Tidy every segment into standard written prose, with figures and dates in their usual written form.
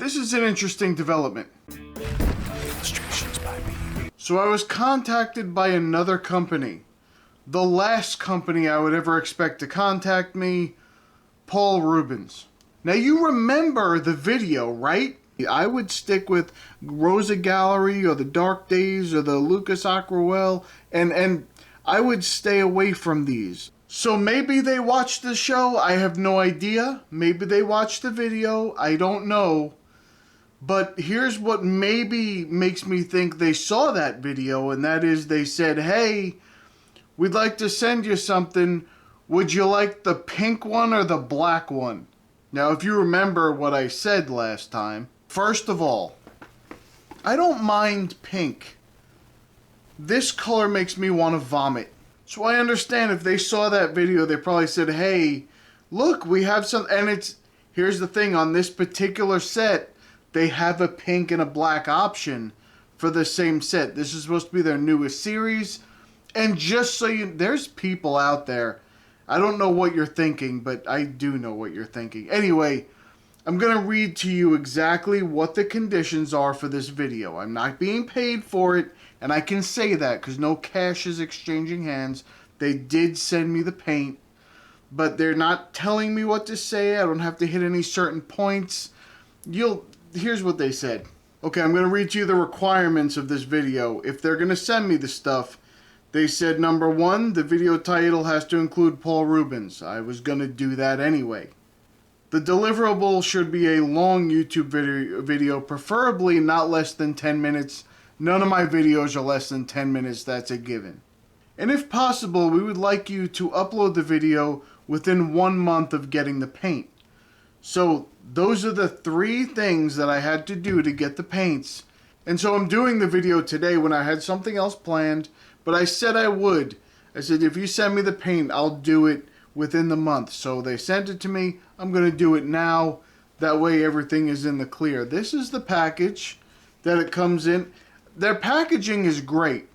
This is an interesting development. Illustrations by me. So I was contacted by another company. The last company I would ever expect to contact me, Paul Rubens. Now you remember the video, right? I would stick with Rosa Gallery or the Dark Days or the Lucas Aquarelle, and I would stay away from these. So maybe they watched the show, I have no idea. Maybe they watched the video, I don't know. But here's what maybe makes me think they saw that video, and that is they said, hey, we'd like to send you something. Would you like the pink one or the black one? Now, if you remember what I said last time, first of all, I don't mind pink. This color makes me want to vomit. So I understand if they saw that video, they probably said, hey, look, we have some, and here's the thing, on this particular set, they have a pink and a black option for the same set. This is supposed to be their newest series. And just so there's people out there, I don't know what you're thinking, but I do know what you're thinking. Anyway, I'm going to read to you exactly what the conditions are for this video. I'm not being paid for it, and I can say that because no cash is exchanging hands. They did send me the paint, but they're not telling me what to say. I don't have to hit any certain points. Here's what they said. Okay, I'm going to read to you the requirements of this video. If they're going to send me the stuff, they said, number one, the video title has to include Paul Rubens. I was going to do that anyway. The deliverable should be a long YouTube video, preferably not less than 10 minutes. None of my videos are less than 10 minutes, that's a given. And if possible, we would like you to upload the video within 1 month of getting the paint. So those are the 3 things that I had to do to get the paints. And so I'm doing the video today when I had something else planned, but I said I would. I said, if you send me the paint, I'll do it within the month. So they sent it to me. I'm going to do it now. That way everything is in the clear. This is the package that it comes in. Their packaging is great.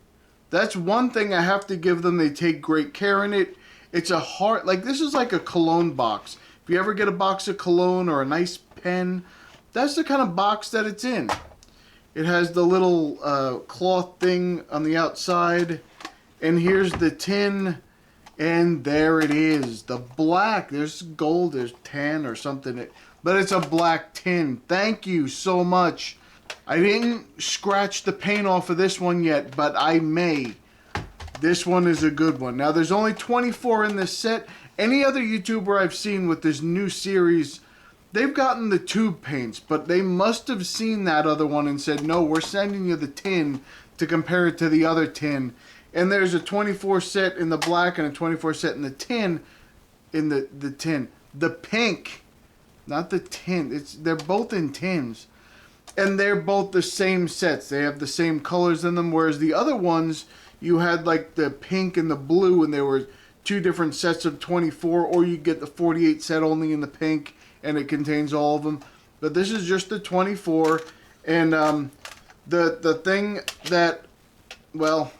That's one thing I have to give them. They take great care in it. It's a hard, like this is like a cologne box. If you ever get a box of cologne or a nice pen, that's the kind of box that it's in. It has the little cloth thing on the outside, and here's the tin, and there it is. The black, there's gold, there's tan or something, but it's a black tin. Thank you so much. I didn't scratch the paint off of this one yet, but I may. This one is a good one. Now, there's only 24 in this set. Any other YouTuber I've seen with this new series, they've gotten the tube paints, but they must have seen that other one and said, no, we're sending you the tin to compare it to the other tin. And there's a 24 set in the black and a 24 set in the tin. The tin. The pink, not the tin. They're both in tins. And they're both the same sets. They have the same colors in them, whereas the other ones, you had like the pink and the blue, and there were 2 different sets of 24, or you get the 48 set only in the pink, and it contains all of them. But this is just the 24, and the thing that, well,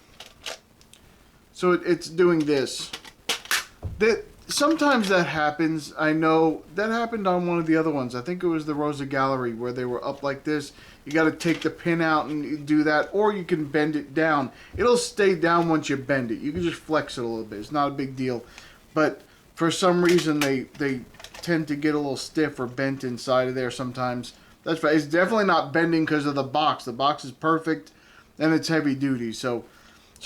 so it's doing this. Sometimes that happens. I know that happened on one of the other ones. I think it was the Rosa Gallery where they were up like this. You got to take the pin out and do that, or you can bend it down. It'll stay down once you bend it. You can just flex it a little bit. It's not a big deal. But for some reason, they tend to get a little stiff or bent inside of there sometimes. That's right. It's definitely not bending because of the box. The box is perfect, and it's heavy duty. So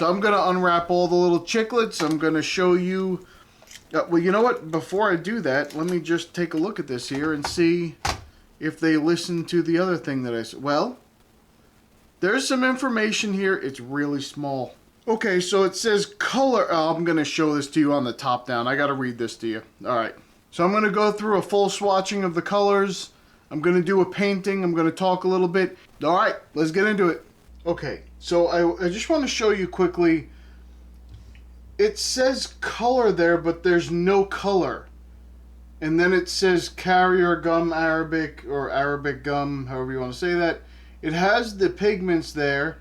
I'm going to unwrap all the little chiclets. I'm going to show you. Well, you know what? Before I do that, let me just take a look at this here and see if they listen to the other thing that I said. Well, there's some information here. It's really small. Okay, so it says color. Oh, I'm going to show this to you on the top down. I got to read this to you. All right. So I'm going to go through a full swatching of the colors. I'm going to do a painting. I'm going to talk a little bit. All right, let's get into it. Okay, so I just want to show you quickly. It says color there, but there's no color. And then it says carrier gum Arabic, or Arabic gum, however you want to say that. It has the pigments there.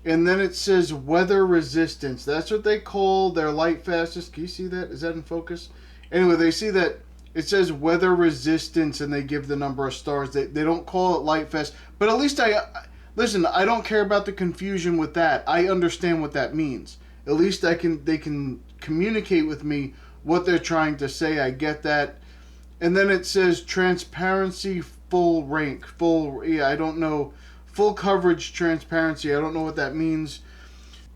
And then it says weather resistance. That's what they call their light fastest. Can you see that? Is that in focus? Anyway, they see that It says weather resistance, and they give the number of stars. They don't call it Light Fast, but at least listen. I don't care about the confusion with that. I understand what that means. At least they can communicate with me what they're trying to say. I get that. And then it says transparency, full rank, full. Yeah, I don't know. Full coverage transparency. I don't know what that means.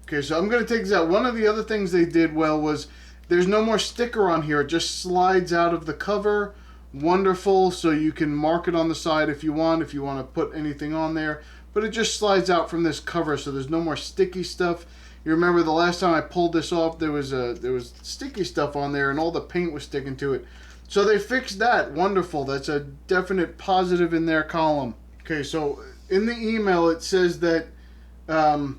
Okay, so I'm gonna take this out. One of the other things they did well was, there's no more sticker on here. It just slides out of the cover. Wonderful. So you can mark it on the side if you want to put anything on there. But it just slides out from this cover, so there's no more sticky stuff. You remember the last time I pulled this off, there was sticky stuff on there, and all the paint was sticking to it. So they fixed that. Wonderful. That's a definite positive in their column. Okay, so in the email it says that the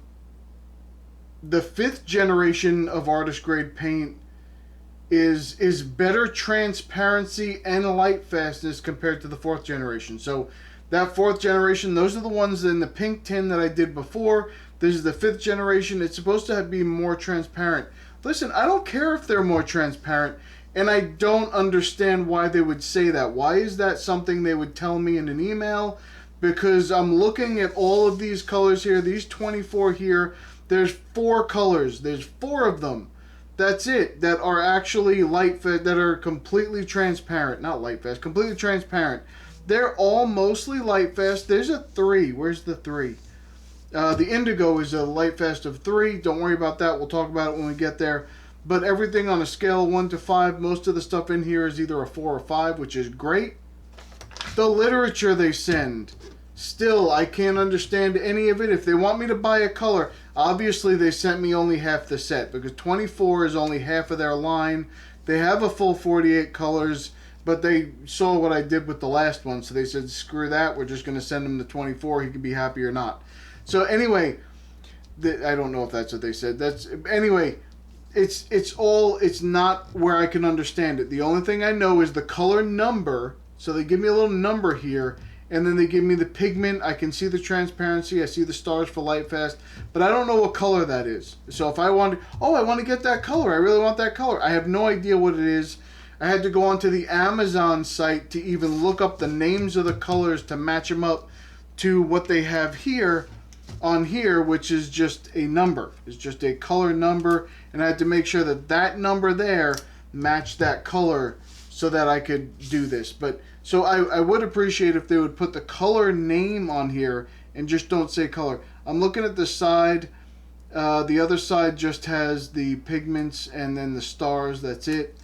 5th generation of artist grade paint is better transparency and light fastness compared to the 4th generation. So that 4th generation, those are the ones in the pink tin that I did before. This is the 5th generation. It's supposed to be more transparent. Listen, I don't care if they're more transparent, and I don't understand why they would say that. Why is that something they would tell me in an email? Because I'm looking at all of these colors here, these 24 here. There's 4 colors. There's 4 of them. That's it. That are actually that are completely transparent. Not light fast, completely transparent. They're all mostly light fast. There's a 3. Where's the 3? The indigo is a light fast of 3. Don't worry about that. We'll talk about it when we get there. But everything on a scale of 1 to 5, most of the stuff in here is either a 4 or 5, which is great. The literature they send, still, I can't understand any of it. If they want me to buy a color, obviously they sent me only half the set, because 24 is only half of their line. They have a full 48 colors, but they saw what I did with the last one, so they said, screw that, we're just going to send him the 24. He can be happy or not. So anyway, I don't know if that's what they said. Anyway, it's not where I can understand it. The only thing I know is the color number. So they give me a little number here, and then they give me the pigment. I can see the transparency. I see the stars for light fast, but I don't know what color that is. So if I want to get that color. I really want that color. I have no idea what it is. I had to go onto the Amazon site to even look up the names of the colors to match them up to what they have here on here, which is just a number. It's just a color number, and I had to make sure that that number there matched that color so that I could do this. But so I would appreciate if they would put the color name on here and just don't say color. I'm looking at the side. The other side just has the pigments and then the stars. That's it.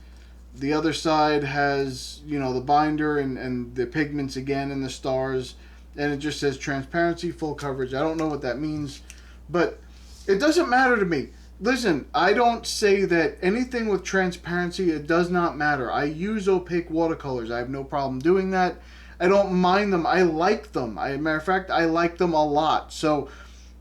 The other side has, the binder and the pigments again and the stars. And it just says transparency, full coverage. I don't know what that means, but it doesn't matter to me. Listen, I don't say that anything with transparency, it does not matter. I use opaque watercolors. I have no problem doing that. I don't mind them. I like them. Matter of fact, I like them a lot. So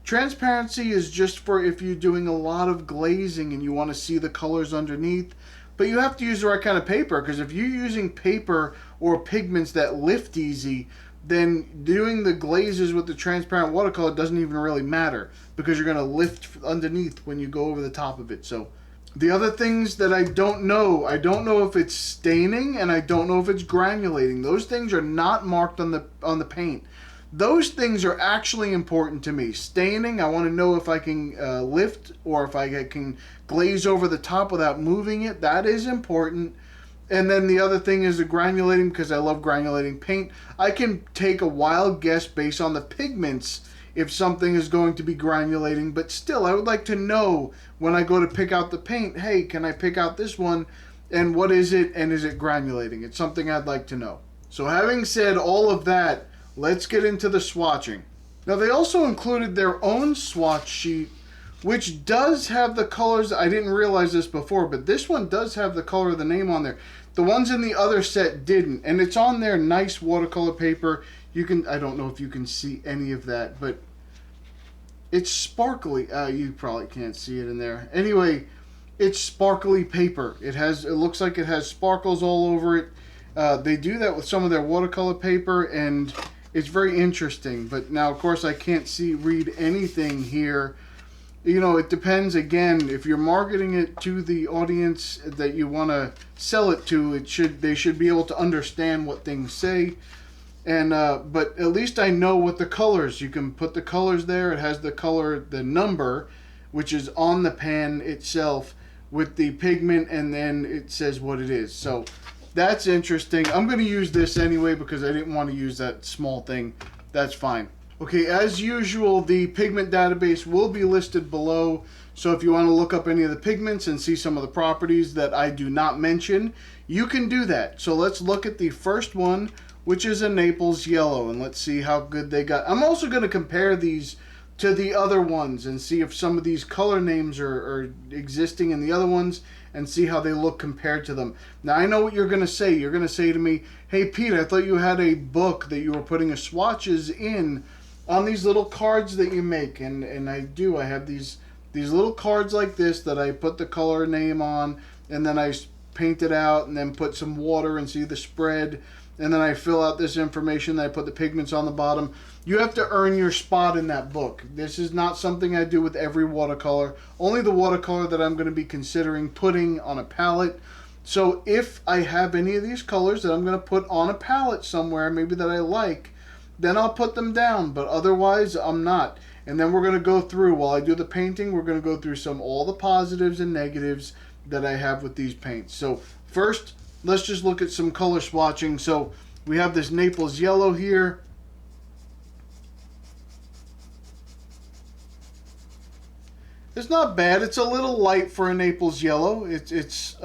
transparency is just for if you're doing a lot of glazing and you want to see the colors underneath. But you have to use the right kind of paper, because if you're using paper or pigments that lift easy, then doing the glazes with the transparent watercolor doesn't even really matter, because you're going to lift underneath when you go over the top of it. So the other things that I don't know if it's staining, and I don't know if it's granulating. Those things are not marked on the paint. Those things are actually important to me. Staining, I want to know if I can lift or if I can glaze over the top without moving it. That is important. And then the other thing is the granulating, because I love granulating paint. I can take a wild guess based on the pigments if something is going to be granulating, but still I would like to know when I go to pick out the paint, hey, can I pick out this one, and what is it, and is it granulating? It's something I'd like to know. So having said all of that, let's get into the swatching. Now they also included their own swatch sheet, which does have the colors. I didn't realize this before, but this one does have the color of the name on there. The ones in the other set didn't, and it's on their nice watercolor paper. I don't know if you can see any of that, but it's sparkly. You probably can't see it in there. Anyway, it's sparkly paper. It looks like it has sparkles all over it. They do that with some of their watercolor paper, and it's very interesting. But now, of course, I can't read anything here. You know, it depends. Again, if you're marketing it to the audience that you want to sell it to, they should be able to understand what things say. And but at least I know what the colors. You can put the colors there. It has the number, which is on the pan itself with the pigment, and then it says what it is. So that's interesting. I'm going to use this anyway because I didn't want to use that small thing. That's fine. Okay, as usual, the pigment database will be listed below. So if you want to look up any of the pigments and see some of the properties that I do not mention, you can do that. So let's look at the first one, which is a Naples yellow, and let's see how good they got. I'm also going to compare these to the other ones and see if some of these color names are existing in the other ones and see how they look compared to them. Now, I know what you're going to say. You're going to say to me, hey, Pete, I thought you had a book that you were putting a swatches in on these little cards that you make. And I do. I have these little cards like this that I put the color name on, and then I paint it out and then put some water and see the spread. And then I fill out this information. I put the pigments on the bottom. You have to earn your spot in that book. This is not something I do with every watercolor. Only the watercolor that I'm going to be considering putting on a palette. So if I have any of these colors that I'm going to put on a palette somewhere, maybe that I like, then I'll put them down. But otherwise, I'm not. And then we're going to go through, while I do the painting, we're going to go through all the positives and negatives that I have with these paints. So first, let's just look at some color swatching. So we have this Naples yellow here. It's not bad. It's a little light for a Naples yellow. It's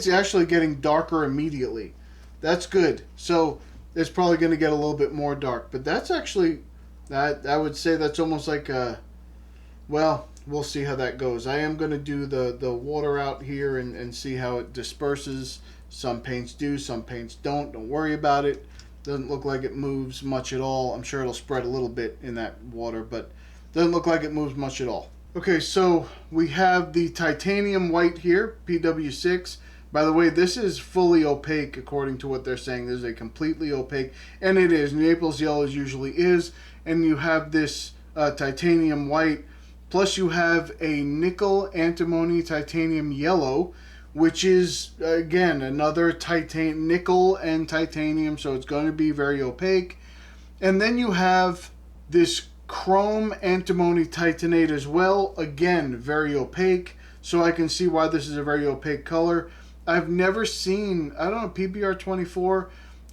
actually getting darker immediately. That's good. So it's probably going to get a little bit more dark. But that's actually, I would say that's almost like a, well, we'll see how that goes. I am going to do the water out here and see how it disperses. Some paints do, some paints don't. Don't worry about it. Doesn't look like it moves much at all. I'm sure it'll spread a little bit in that water, but doesn't look like it moves much at all. Okay, so we have the titanium white here, PW6. By the way, this is fully opaque according to what they're saying. This is a completely opaque, and it is. Naples yellow usually is. And you have this titanium white. Plus you have a nickel antimony titanium yellow, which is, again, another nickel and titanium, so it's going to be very opaque. And then you have this chrome antimony titanate as well. Again, very opaque, so I can see why this is a very opaque color. I've never seen, I don't know, PBR24,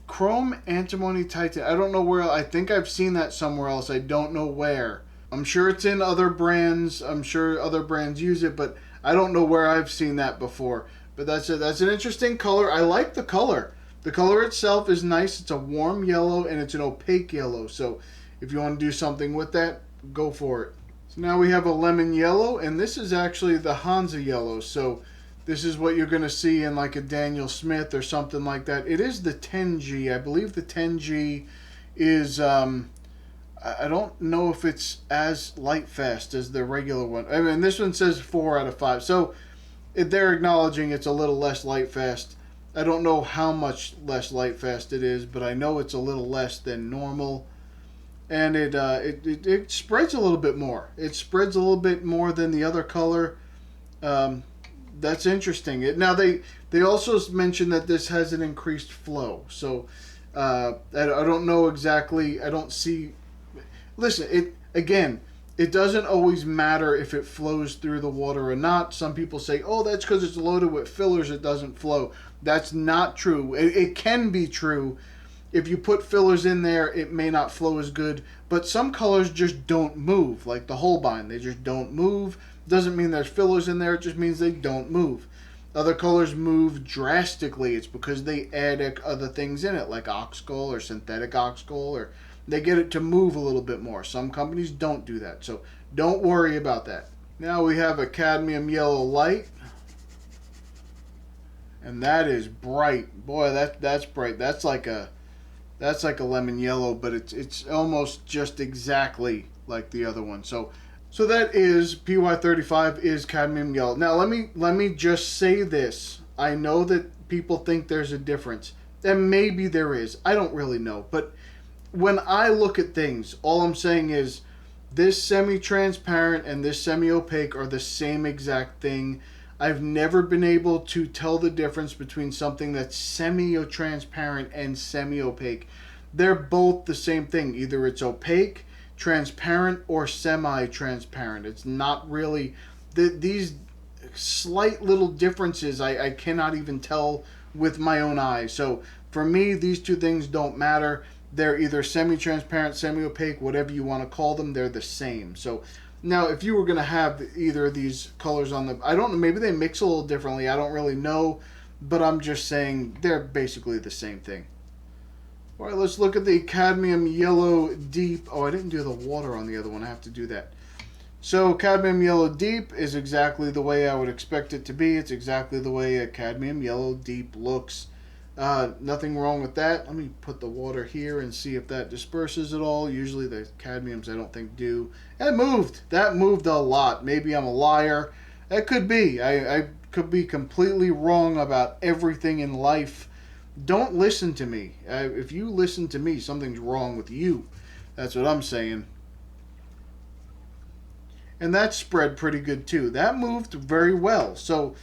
chrome antimony titanate. I don't know where, I think I've seen that somewhere else. I don't know where. I'm sure it's in other brands. I'm sure other brands use it, but I don't know where I've seen that before. But that's an interesting color. I like the color. The color itself is nice. It's a warm yellow and it's an opaque yellow. So if you want to do something with that, go for it. So now we have a lemon yellow, and this is actually the Hansa yellow. So this is what you're going to see in like a Daniel Smith or something like that. It is the 10G. I believe the 10G is, I don't know if it's as light fast as the regular one. I mean, this one says 4 out of 5. So they're acknowledging it's a little less light fast. I don't know how much less light fast it is, but I know it's a little less than normal. And it spreads a little bit more. It spreads a little bit more than the other color. That's interesting. Now they also mentioned that this has an increased flow. So I don't know exactly. I don't see. Listen, it doesn't always matter if it flows through the water or not. Some people say, oh, that's because it's loaded with fillers, it doesn't flow. That's not true. It can be true. If you put fillers in there, it may not flow as good. But some colors just don't move, like the Holbein. They just don't move. Doesn't mean there's fillers in there. It just means they don't move. Other colors move drastically. It's because they add other things in it, like oxgall or synthetic oxgall, or they get it to move a little bit more. Some companies don't do that, so don't worry about that. Now we have a cadmium yellow light, and that is bright. Boy, that's bright. That's like a lemon yellow, but it's almost just exactly like the other one. So that is PY35 is cadmium yellow. Now let me just say this. I know that people think there's a difference, and maybe there is. I don't really know, but when I look at things, all I'm saying is This semi-transparent and this semi-opaque are the same exact thing. I've never been able to tell the difference between something that's semi-transparent and semi-opaque. They're both the same thing. Either it's opaque, transparent, or semi-transparent. It's not really... these slight little differences I cannot even tell with my own eyes. So for me, these two things don't matter. They're either semi-transparent, semi-opaque, whatever you want to call them, they're the same. So now if you were going to have either of these colors on the... I don't know, maybe they mix a little differently. I don't really know, but I'm just saying they're basically the same thing. All right, let's look at the cadmium yellow deep. Oh, I didn't do the water on the other one. I have to do that. So cadmium yellow deep is exactly the way I would expect it to be. It's exactly the way a cadmium yellow deep looks. Nothing wrong with that. Let me put the water here and see if that disperses at all. Usually the cadmiums I don't think do. And it moved. That moved a lot. Maybe I'm a liar. It could be. I could be completely wrong about everything in life. Don't listen to me. If you listen to me, something's wrong with you. That's what I'm saying. And that spread pretty good too. That moved very well. So,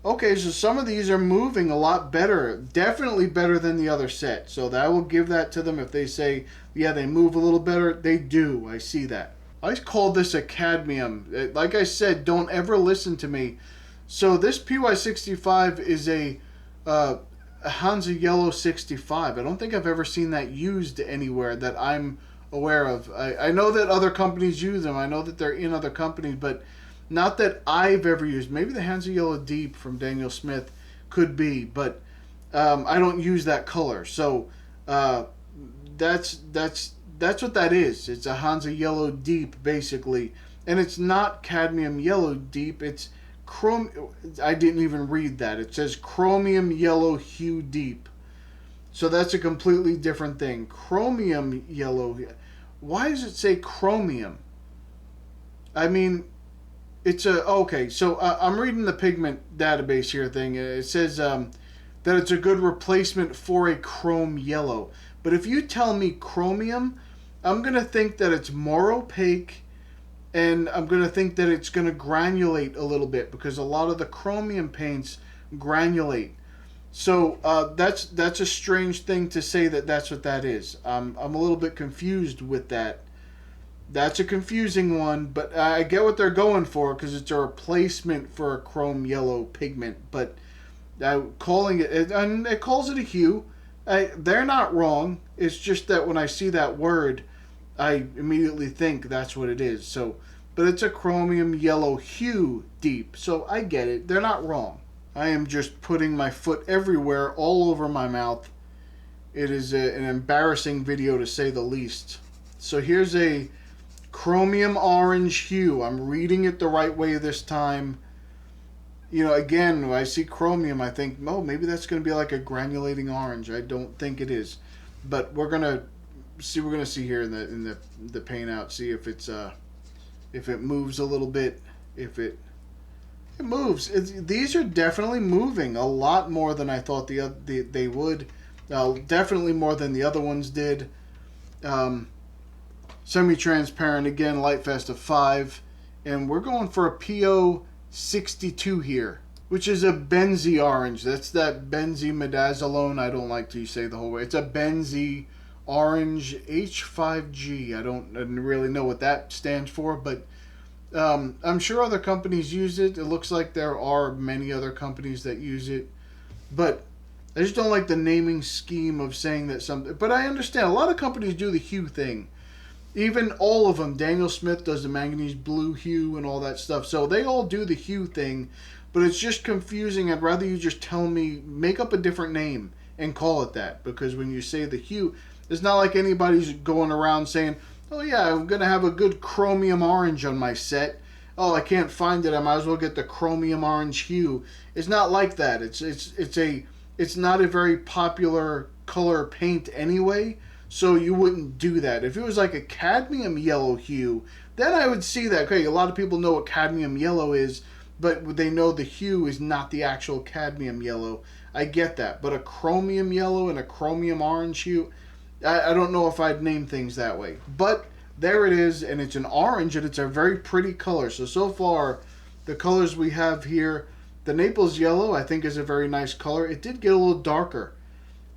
okay, so some of these are moving a lot better. Definitely better than the other set. So that I will give that to them if they say, yeah, they move a little better. They do. I see that. I call this a cadmium. Like I said, don't ever listen to me. So this PY65 is a Hansa Yellow 65. I don't think I've ever seen that used anywhere that I'm aware of. I know that other companies use them. I know that they're in other companies, but not that I've ever used. Maybe the Hansa Yellow Deep from Daniel Smith could be, but I don't use that color. So that's what that is. It's a Hansa Yellow Deep, basically. And it's not cadmium yellow deep. It's I didn't even read that. It says chromium yellow hue deep. So that's a completely different thing. Chromium yellow. Why does it say chromium? I mean, it's a... Okay, so I'm reading the pigment database here thing. It says that it's a good replacement for a chrome yellow. But if you tell me chromium, I'm going to think that it's more opaque, and I'm going to think that it's going to granulate a little bit, because a lot of the chromium paints granulate. So that's a strange thing to say that's what that is. I'm a little bit confused with that. That's a confusing one, but I get what they're going for, because it's a replacement for a chrome yellow pigment. But calling it, and it calls it a hue. They're not wrong. It's just that when I see that word, I immediately think that's what it is. So, but it's a chromium yellow hue deep. So I get it. They're not wrong. I am just putting my foot everywhere, all over my mouth. It is an embarrassing video to say the least. So here's a chromium orange hue. I'm reading it the right way this time. You know, again, when I see chromium, I think, oh, maybe that's going to be like a granulating orange. I don't think it is. But we're going to see here in the paint out, see if it's if it moves a little bit, if it moves. These are definitely moving a lot more than I thought they would. Definitely more than the other ones did. Semi-transparent again, light fast of 5, and we're going for a PO 62 here, which is a benzy orange. That's that benzimidazolone. I don't like to say the whole way. It's a benzy orange H5G. I don't really know what that stands for, but I'm sure other companies use it. It looks like there are many other companies that use it, but I just don't like the naming scheme of saying that something. But I understand a lot of companies do the hue thing. Even all of them. Daniel Smith does the manganese blue hue and all that stuff. So they all do the hue thing, but it's just confusing. I'd rather you just tell me, make up a different name and call it that. Because when you say the hue, it's not like anybody's going around saying, oh yeah, I'm going to have a good chromium orange on my set. Oh, I can't find it. I might as well get the chromium orange hue. It's not like that. It's not a very popular color paint anyway. So you wouldn't do that. If it was like a cadmium yellow hue, then I would see that. Okay, a lot of people know what cadmium yellow is, but they know the hue is not the actual cadmium yellow. I get that. But a chromium yellow and a chromium orange hue, I don't know if I'd name things that way. But There it is, and it's an orange, and it's a very pretty color. So far, the colors we have here, the Naples yellow, I think is a very nice color. It did get a little darker,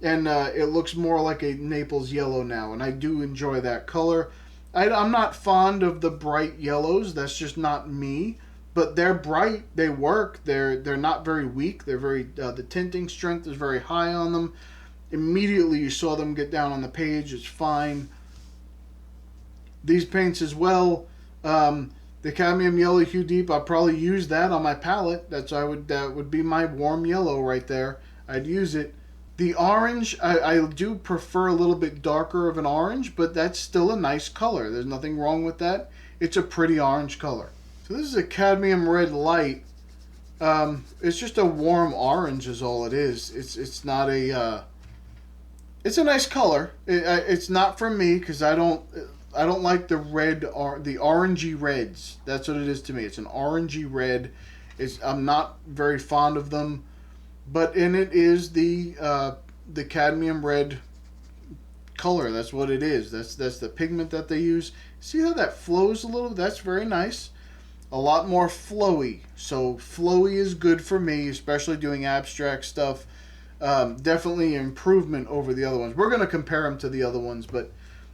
and it looks more like a Naples yellow now, and I do enjoy that color. I'm not fond of the bright yellows. That's just not me. But they're bright. They work. They're not very weak. They're very the tinting strength is very high on them. Immediately you saw them get down on the page. It's fine. These paints as well. The cadmium yellow hue deep. I'll probably use that on my palette. That would be my warm yellow right there. I'd use it. The orange, I do prefer a little bit darker of an orange, but that's still a nice color. There's nothing wrong with that. It's a pretty orange color. So this is a cadmium red light. It's just a warm orange is all it is. It's not a... it's a nice color. It's not for me because I don't like the red or the orangey reds. That's what it is to me. It's an orangey red. I'm not very fond of them. But in it is the cadmium red color. That's what it is. That's the pigment that they use. See how that flows a little? That's very nice. A lot more flowy. So flowy is good for me, especially doing abstract stuff. Definitely improvement over the other ones. We're going to compare them to the other ones, but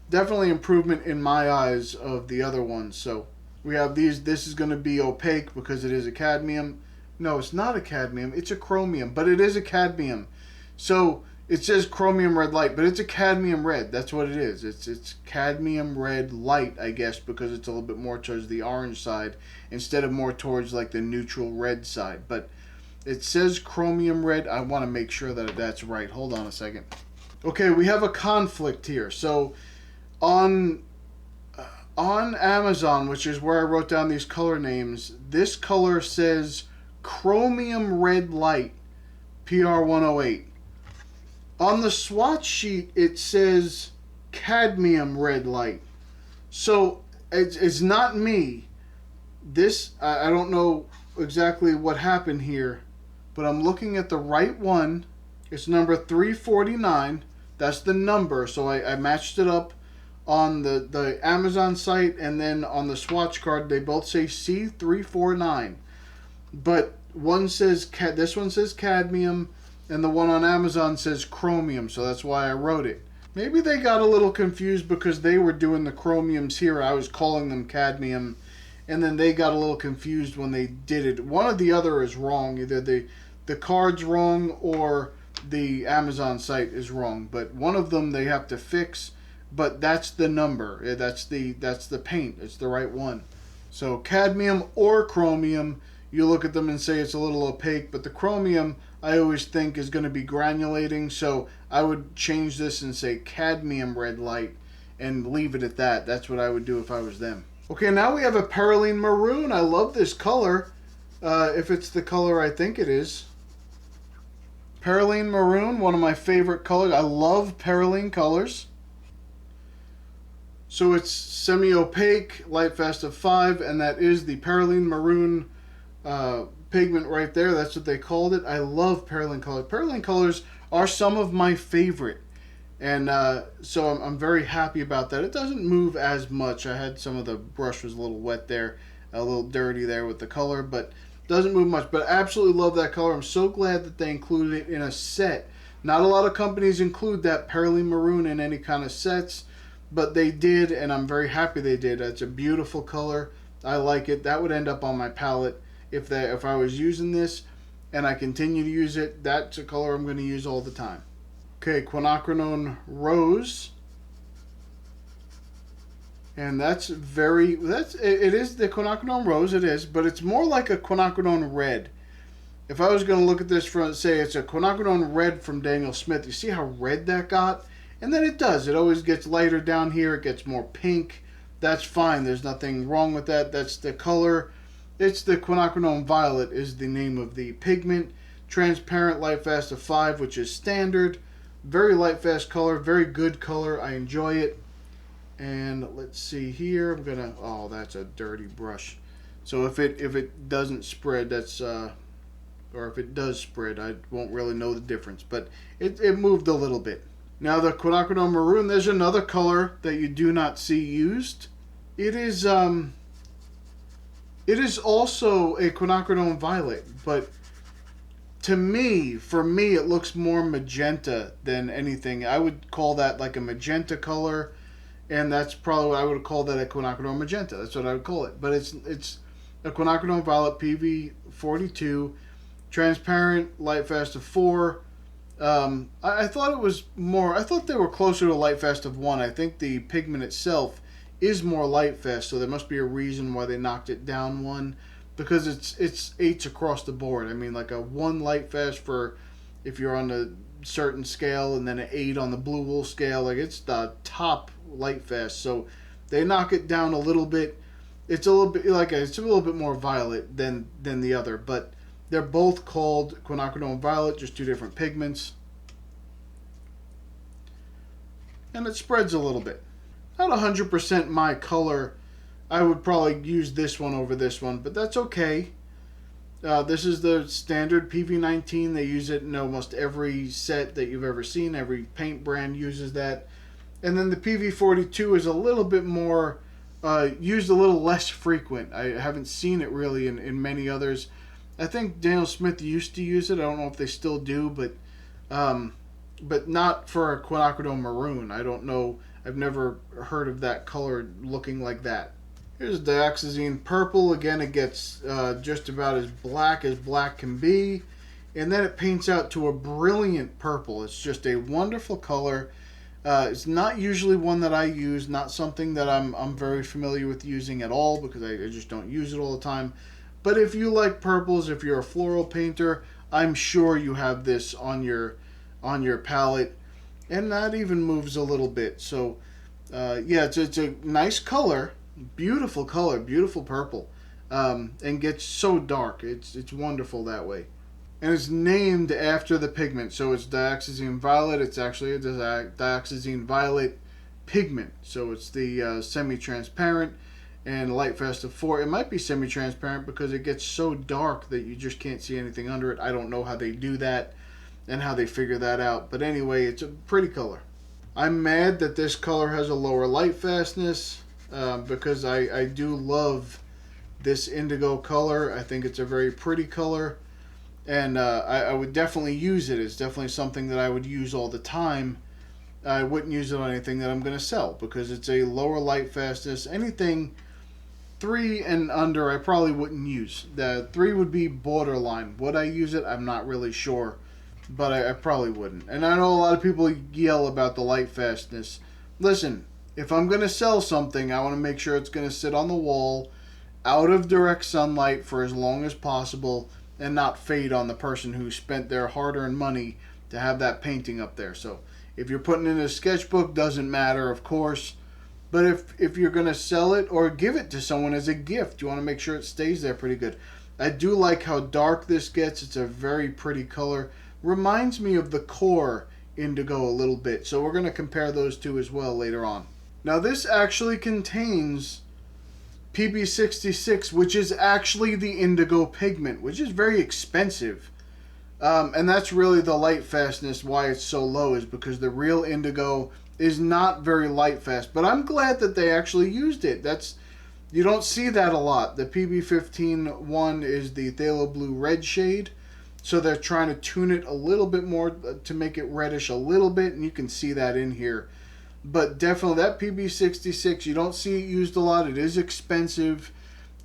definitely improvement in my eyes of the other ones. So we have these. This is going to be opaque because it is a cadmium. No, it's not a cadmium. It's a chromium, but it is a cadmium. So it says chromium red light, but it's a cadmium red. That's what it is. It's cadmium red light, I guess, because it's a little bit more towards the orange side instead of more towards like the neutral red side. But it says chromium red. I want to make sure that that's right. Hold on a second. Okay, we have a conflict here. So on Amazon, which is where I wrote down these color names, this color says chromium red light, PR108. On the swatch sheet, it says cadmium red light. So it's not me. This, I don't know exactly what happened here, but I'm looking at the right one. It's number 349. That's the number. So I matched it up on the Amazon site, and then on the swatch card, they both say C349. But one says this one says cadmium, and the one on Amazon says chromium, so that's why I wrote it. Maybe they got a little confused because they were doing the chromiums here. I was calling them cadmium, and then they got a little confused when they did it. One or the other is wrong. Either the card's wrong or the Amazon site is wrong. But one of them they have to fix. But that's the number. That's the paint. It's the right one. So cadmium or chromium, you look at them and say it's a little opaque, but the chromium I always think is going to be granulating, so I would change this and say cadmium red light and leave it at that. That's what I would do if I was them. Okay, now we have a perylene maroon. I love this color, if it's the color I think it is. Perylene maroon, one of my favorite colors. I love perylene colors. So it's semi-opaque, light fast of 5, and that is the perylene maroon pigment right there. That's what they called it. I love perylene colors. Perylene colors are some of my favorite, and so I'm very happy about that. It doesn't move as much. I had some of the brush was a little wet there, a little dirty there with the color, but doesn't move much. But I absolutely love that color. I'm so glad that they included it in a set. Not a lot of companies include that perylene maroon in any kind of sets, but they did, and I'm very happy they did. It's a beautiful color. I like it. That would end up on my palette if I was using this, and I continue to use it. That's a color I'm going to use all the time. Okay, quinacridone rose, and it is the quinacridone rose. It is, but it's more like a quinacridone red. If I was going to look at this from, say, it's a quinacridone red from Daniel Smith. You see how red that got? And then it does. It always gets lighter down here. It gets more pink. That's fine. There's nothing wrong with that. That's the color. It's the quinacridone violet is the name of the pigment. Transparent, light fast of 5, which is standard. Very light fast color. Very good color. I enjoy it. And let's see here. I'm gonna. Oh, that's a dirty brush. So if it doesn't spread, that's or if it does spread, I won't really know the difference. But it moved a little bit. Now the quinacridone maroon, there's another color that you do not see used. It is also a quinacridone violet, but for me, it looks more magenta than anything. I would call that like a magenta color, and that's probably what I would call that, a quinacridone magenta. That's what I would call it. But it's a quinacridone violet PV42, transparent, light fast of 4. I thought it was more. I thought they were closer to light fast of 1. I think the pigment itself is more light fast, so there must be a reason why they knocked it down 1, because it's 8s across the board. I mean, like a 1 light fast for if you're on a certain scale, and then an 8 on the blue wool scale. Like, it's the top light fast, so they knock it down a little bit. It's a little bit it's a little bit more violet than the other, but they're both called quinacridone violet, just 2 different pigments, and it spreads a little bit. Not 100% my color. I would probably use this one over this one, but that's okay. This is the standard PV19. They use it in almost every set that you've ever seen. Every paint brand uses that. And then the PV42 is a little bit more, used a little less frequent. I haven't seen it really in many others. I think Daniel Smith used to use it. I don't know if they still do, but not for a quinacridone maroon. I don't know. I've never heard of that color looking like that. Here's dioxazine purple. Again, it gets just about as black can be. And then it paints out to a brilliant purple. It's just a wonderful color. It's not usually one that I use, not something that I'm very familiar with using at all, because I just don't use it all the time. But if you like purples, if you're a floral painter, I'm sure you have this on your palette. And that even moves a little bit. So, yeah, it's a nice color. Beautiful color, beautiful purple, and gets so dark. It's wonderful that way, and it's named after the pigment. So it's dioxazine violet. It's actually a dioxazine violet pigment. So it's the semi-transparent and light fast of 4. It might be semi-transparent because it gets so dark that you just can't see anything under it. I don't know how they do that and how they figure that out. But anyway, it's a pretty color. I'm mad that this color has a lower light fastness. Because I do love this indigo color. I think it's a very pretty color, and I would definitely use it. It's definitely something that I would use all the time. I wouldn't use it on anything that I'm going to sell, because it's a lower light fastness. Anything 3 and under I probably wouldn't use. The 3 would be borderline. Would I use it? I'm not really sure, but I probably wouldn't. And I know a lot of people yell about the light fastness. Listen, if I'm going to sell something, I want to make sure it's going to sit on the wall out of direct sunlight for as long as possible and not fade on the person who spent their hard-earned money to have that painting up there. So if you're putting it in a sketchbook, doesn't matter, of course. But if you're going to sell it or give it to someone as a gift, you want to make sure it stays there pretty good. I do like how dark this gets. It's a very pretty color. Reminds me of the core indigo a little bit. So we're going to compare those two as well later on. Now this actually contains PB66, which is actually the indigo pigment, which is very expensive. And that's really the light fastness, why it's so low, is because the real indigo is not very light fast. But I'm glad that they actually used it. You don't see that a lot. The PB15 one is the phthalo blue red shade. So they're trying to tune it a little bit more to make it reddish a little bit, and you can see that in here. But definitely that PB66, you don't see it used a lot. It is expensive,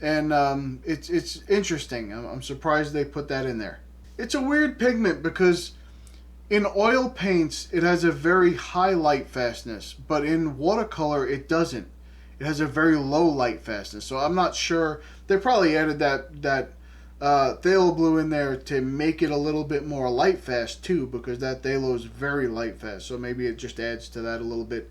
and it's interesting. I'm surprised they put that in there. It's a weird pigment because in oil paints it has a very high light fastness, but in watercolor it doesn't. It has a very low light fastness. So I'm not sure. They probably added that phthalo blue in there to make it a little bit more light fast too, because that phthalo is very light fast, so maybe it just adds to that a little bit.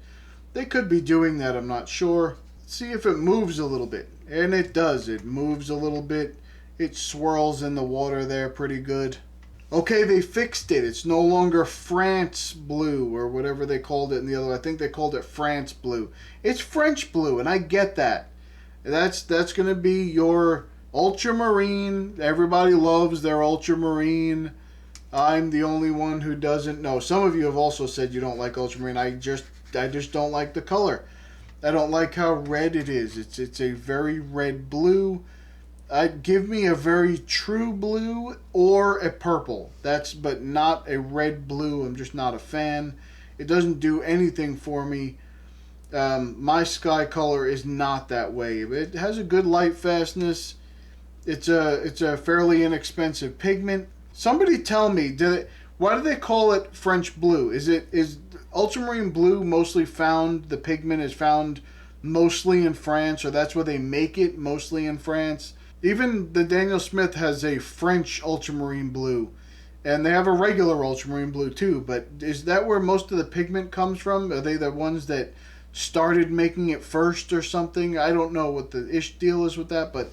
They could be doing that, I'm not sure. See if it moves a little bit, and it does. It moves a little bit. It swirls in the water there pretty good. Okay, they fixed it. It's no longer France blue or whatever they called it in the other. I think they called it France blue. It's French blue, and I get that. That's going to be your ultramarine. Everybody loves their ultramarine. I'm the only one who doesn't. No, some of you have also said you don't like ultramarine. I just don't like the color. I don't like how red it is. It's a very red blue. I'd give me a very true blue or a purple. But not a red blue. I'm just not a fan. It doesn't do anything for me. My sky color is not that way. It has a good light fastness. It's a fairly inexpensive pigment. Somebody tell me, why do they call it French blue? Is ultramarine blue mostly found? The pigment is found mostly in France, or that's where they make it, mostly in France. Even the Daniel Smith has a French ultramarine blue, and they have a regular ultramarine blue too. But is that where most of the pigment comes from? Are they the ones that started making it first or something? I don't know what the deal is with that, but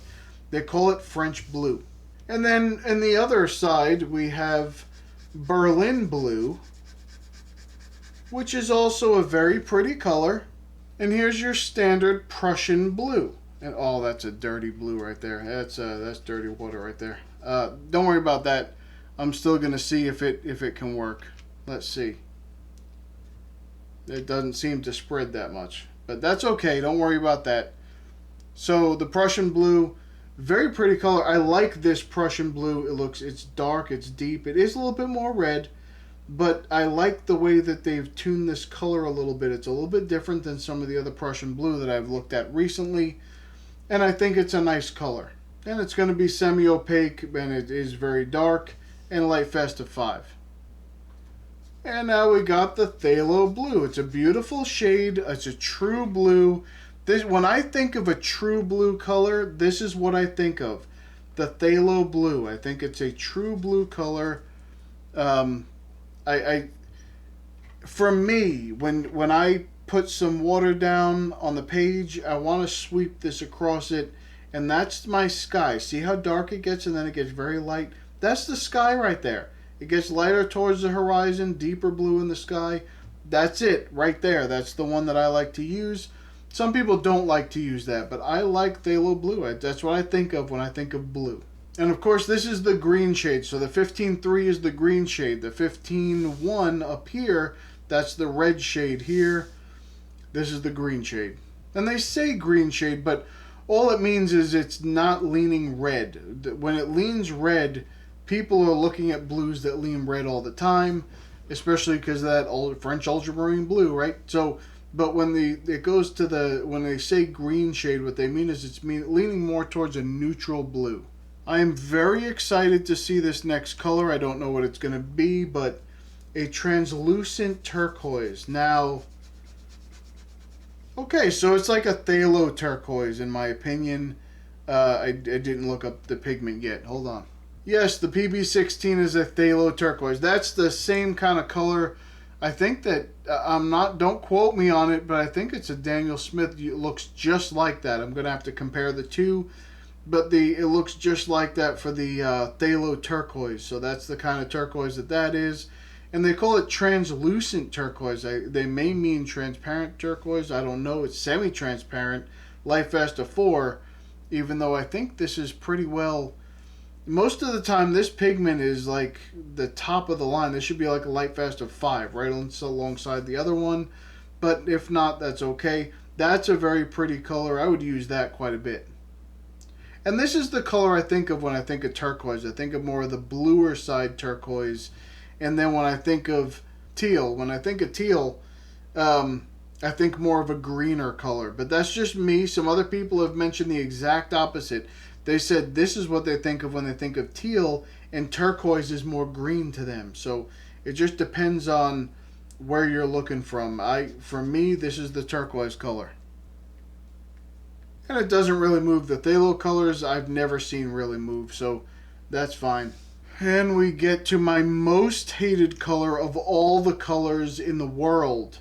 they call it French blue. And then on the other side, we have Berlin blue, which is also a very pretty color. And here's your standard Prussian blue. And oh, that's a dirty blue right there. That's dirty water right there. Don't worry about that. I'm still gonna see if it can work. Let's see. It doesn't seem to spread that much, but that's okay. Don't worry about that. So the Prussian blue, very pretty color. I like this Prussian blue. It's dark, it's deep. It is a little bit more red, but I like the way that they've tuned this color a little bit. It's a little bit different than some of the other Prussian blue that I've looked at recently, and I think it's a nice color. And it's going to be semi-opaque, and it is very dark, and light fast of 5. And now we got the phthalo blue. It's a beautiful shade. It's a true blue. When I think of a true blue color, this is what I think of. The phthalo blue. I think it's a true blue color. For me, when I put some water down on the page, I want to sweep this across it, and that's my sky. See how dark it gets, and then it gets very light? That's the sky right there. It gets lighter towards the horizon, deeper blue in the sky. That's it right there. That's the one that I like to use. Some people don't like to use that, but I like phthalo blue. That's what I think of when I think of blue. And of course, this is the green shade. So the 15.3 is the green shade. The 15.1 up here, that's the red shade here. This is the green shade. And they say green shade, but all it means is it's not leaning red. When it leans red, people are looking at blues that lean red all the time, especially because of that old French ultramarine blue, right? So, but when when they say green shade, what they mean is it's leaning more towards a neutral blue. I am very excited to see this next color. I don't know what it's going to be, but a translucent turquoise. Now, okay, so it's like a phthalo turquoise in my opinion. I didn't look up the pigment yet. Hold on. Yes, the PB16 is a phthalo turquoise. That's the same kind of color. I think that, don't quote me on it, but I think it's a Daniel Smith. It looks just like that. I'm going to have to compare the two, but it looks just like that for the phthalo turquoise. So that's the kind of turquoise that is. And they call it translucent turquoise. They may mean transparent turquoise. I don't know. It's semi-transparent. Light fast of 4, even though I think this is pretty well... Most of the time, this pigment is like the top of the line. This should be like a light fast of 5, right alongside the other one. But if not, that's okay. That's a very pretty color. I would use that quite a bit. And this is the color I think of when I think of turquoise. I think of more of the bluer side turquoise. And then when I think of teal, I think more of a greener color. But that's just me. Some other people have mentioned the exact opposite. They said this is what they think of when they think of teal, and turquoise is more green to them. So it just depends on where you're looking from. For me, this is the turquoise color. And it doesn't really move. The phthalo colors I've never seen really move, so that's fine. And we get to my most hated color of all the colors in the world.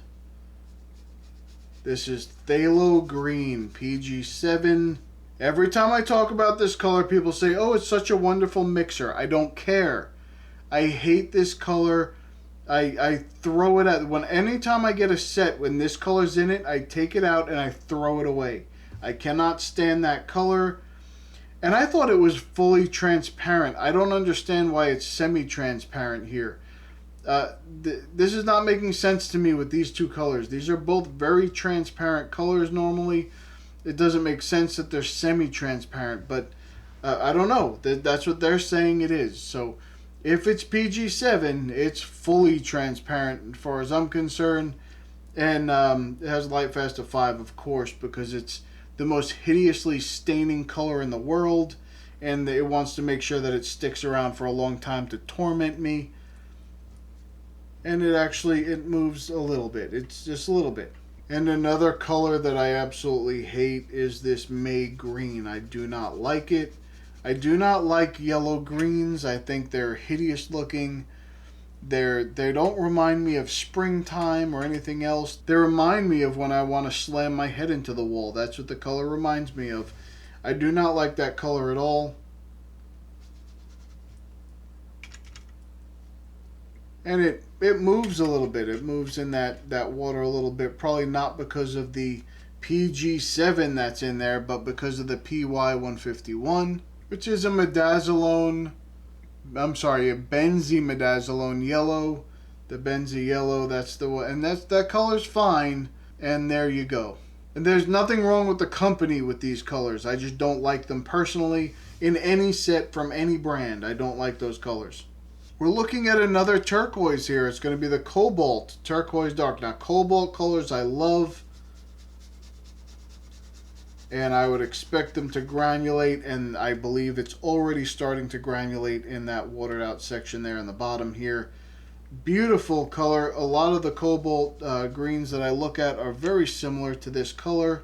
This is phthalo green, PG7. Every time I talk about this color, people say, oh, it's such a wonderful mixer. I don't care. I hate this color. I throw it out. Anytime I get a set, when this color's in it, I take it out and I throw it away. I cannot stand that color. And I thought it was fully transparent. I don't understand why it's semi-transparent here. This is not making sense to me with these two colors. These are both very transparent colors normally. It doesn't make sense that they're semi-transparent, but I don't know. That's what they're saying it is. So if it's PG7, it's fully transparent as far as I'm concerned. And it has light fast of 5, of course, because it's the most hideously staining color in the world. And it wants to make sure that it sticks around for a long time to torment me. And it moves a little bit. It's just a little bit. And another color that I absolutely hate is this May green. I do not like it. I do not like yellow greens. I think they're hideous looking. They don't remind me of springtime or anything else. They remind me of when I want to slam my head into the wall. That's what the color reminds me of. I do not like that color at all. And it moves a little bit. It moves in that water a little bit. Probably not because of the PG7 that's in there, but because of the PY151, which is a benzimidazoline yellow. The benzy yellow, that's the one. And that color's fine. And there you go. And there's nothing wrong with the company with these colors. I just don't like them personally. In any set from any brand, I don't like those colors. We're looking at another turquoise here. It's going to be the Cobalt Turquoise Dark. Now, Cobalt colors I love. And I would expect them to granulate. And I believe it's already starting to granulate in that watered out section there in the bottom here. Beautiful color. A lot of the Cobalt greens that I look at are very similar to this color.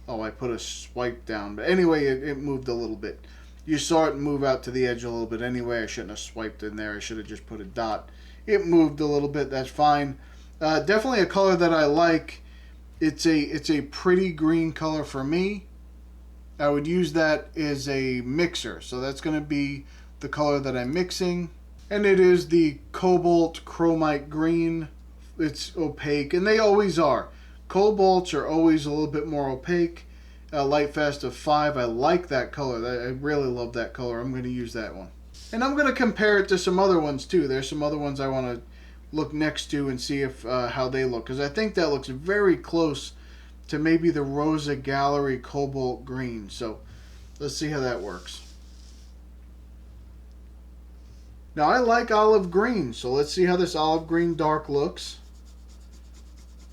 Oh, I put a swipe down. But anyway, it moved a little bit. You saw it move out to the edge a little bit anyway. I shouldn't have swiped in there. I should have just put a dot. It moved a little bit. That's fine. Definitely a color that I like. It's a pretty green color for me. I would use that as a mixer. So that's going to be the color that I'm mixing. And it is the Cobalt Chromite Green. It's opaque. And they always are. Cobalts are always a little bit more opaque. Light fast of 5. I like that color. I really love that color. I'm going to use that one. And I'm going to compare it to some other ones too. There's some other ones I want to look next to and see if how they look. Because I think that looks very close to maybe the Rosa Gallery Cobalt Green. So let's see how that works. Now I like olive green. So let's see how this olive green dark looks.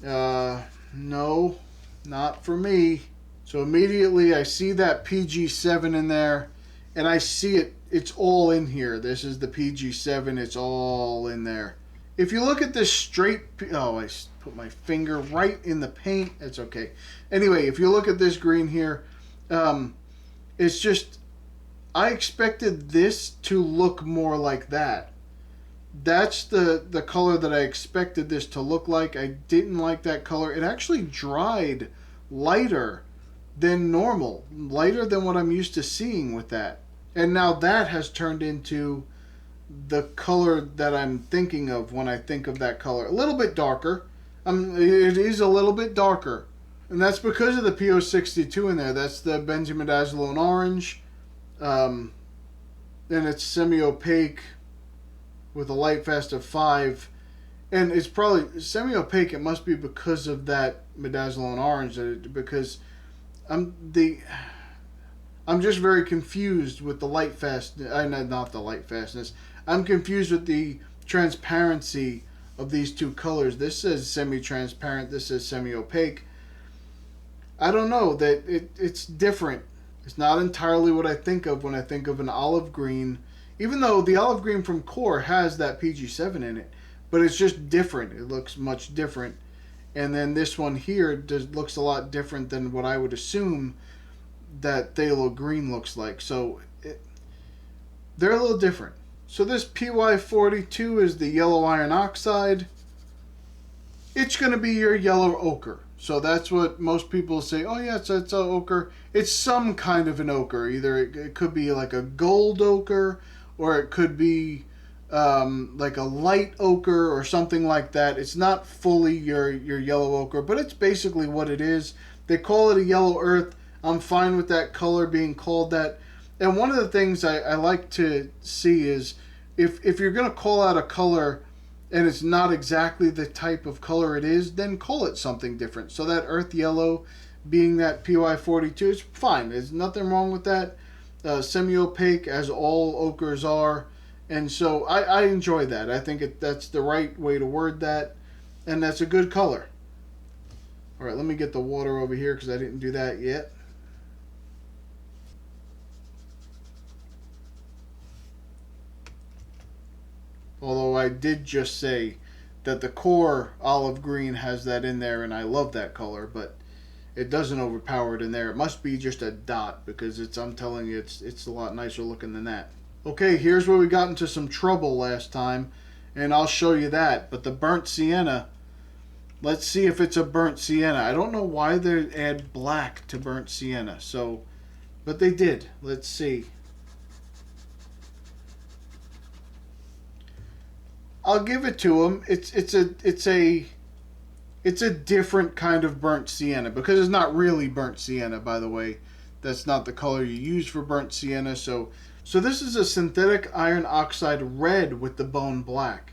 No, not for me. So immediately I see that PG7 in there, and I see it. It's all in here. This is the PG7. It's all in there. If you look at this straight... Oh, I put my finger right in the paint. It's okay. Anyway, if you look at this green here, it's just... I expected this to look more like that. That's the color that I expected this to look like. I didn't like that color. It actually dried lighter than normal, lighter than what I'm used to seeing with that. And now that has turned into the color that I'm thinking of when I think of that color. A little bit darker. It is a little bit darker. And that's because of the PO62 in there. That's the benzimidazoline orange. And it's semi-opaque with a light fast of 5. And it's probably semi-opaque. It must be because of that midazoline orange. Because I'm just very confused with the light fast. Not the light fastness. I'm confused with the transparency of these two colors. This says semi-transparent. This says semi-opaque. I don't know. It's different. It's not entirely what I think of when I think of an olive green. Even though the olive green from Core has that PG7 in it. But it's just different. It looks much different. And then this one here looks a lot different than what I would assume that phthalo green looks like. So they're a little different. So this PY42 is the yellow iron oxide. It's going to be your yellow ochre. So that's what most people say. Oh yeah, it's an ochre. It's some kind of an ochre. Either it could be like a gold ochre, or it could be like a light ochre or something like that. It's not fully your yellow ochre, but it's basically what it is. They call it a yellow earth. I'm fine with that color being called that. And one of the things I like to see is if you're going to call out a color and it's not exactly the type of color it is, then call it something different. So that earth yellow being that PY42 is fine. There's nothing wrong with that. Semi-opaque, as all ochres are. And so I enjoy that. I think that's the right way to word that. And that's a good color. All right, let me get the water over here because I didn't do that yet. Although I did just say that the core olive green has that in there, and I love that color, but it doesn't overpower it in there. It must be just a dot, because I'm telling you, it's a lot nicer looking than that. Okay, here's where we got into some trouble last time, and I'll show you that. But the burnt sienna, let's see if it's a burnt sienna. I don't know why they add black to burnt sienna, but they did. Let's see. I'll give it to them. It's a different kind of burnt sienna, because it's not really burnt sienna, by the way. That's not the color you use for burnt sienna. So this is a synthetic iron oxide red with the bone black.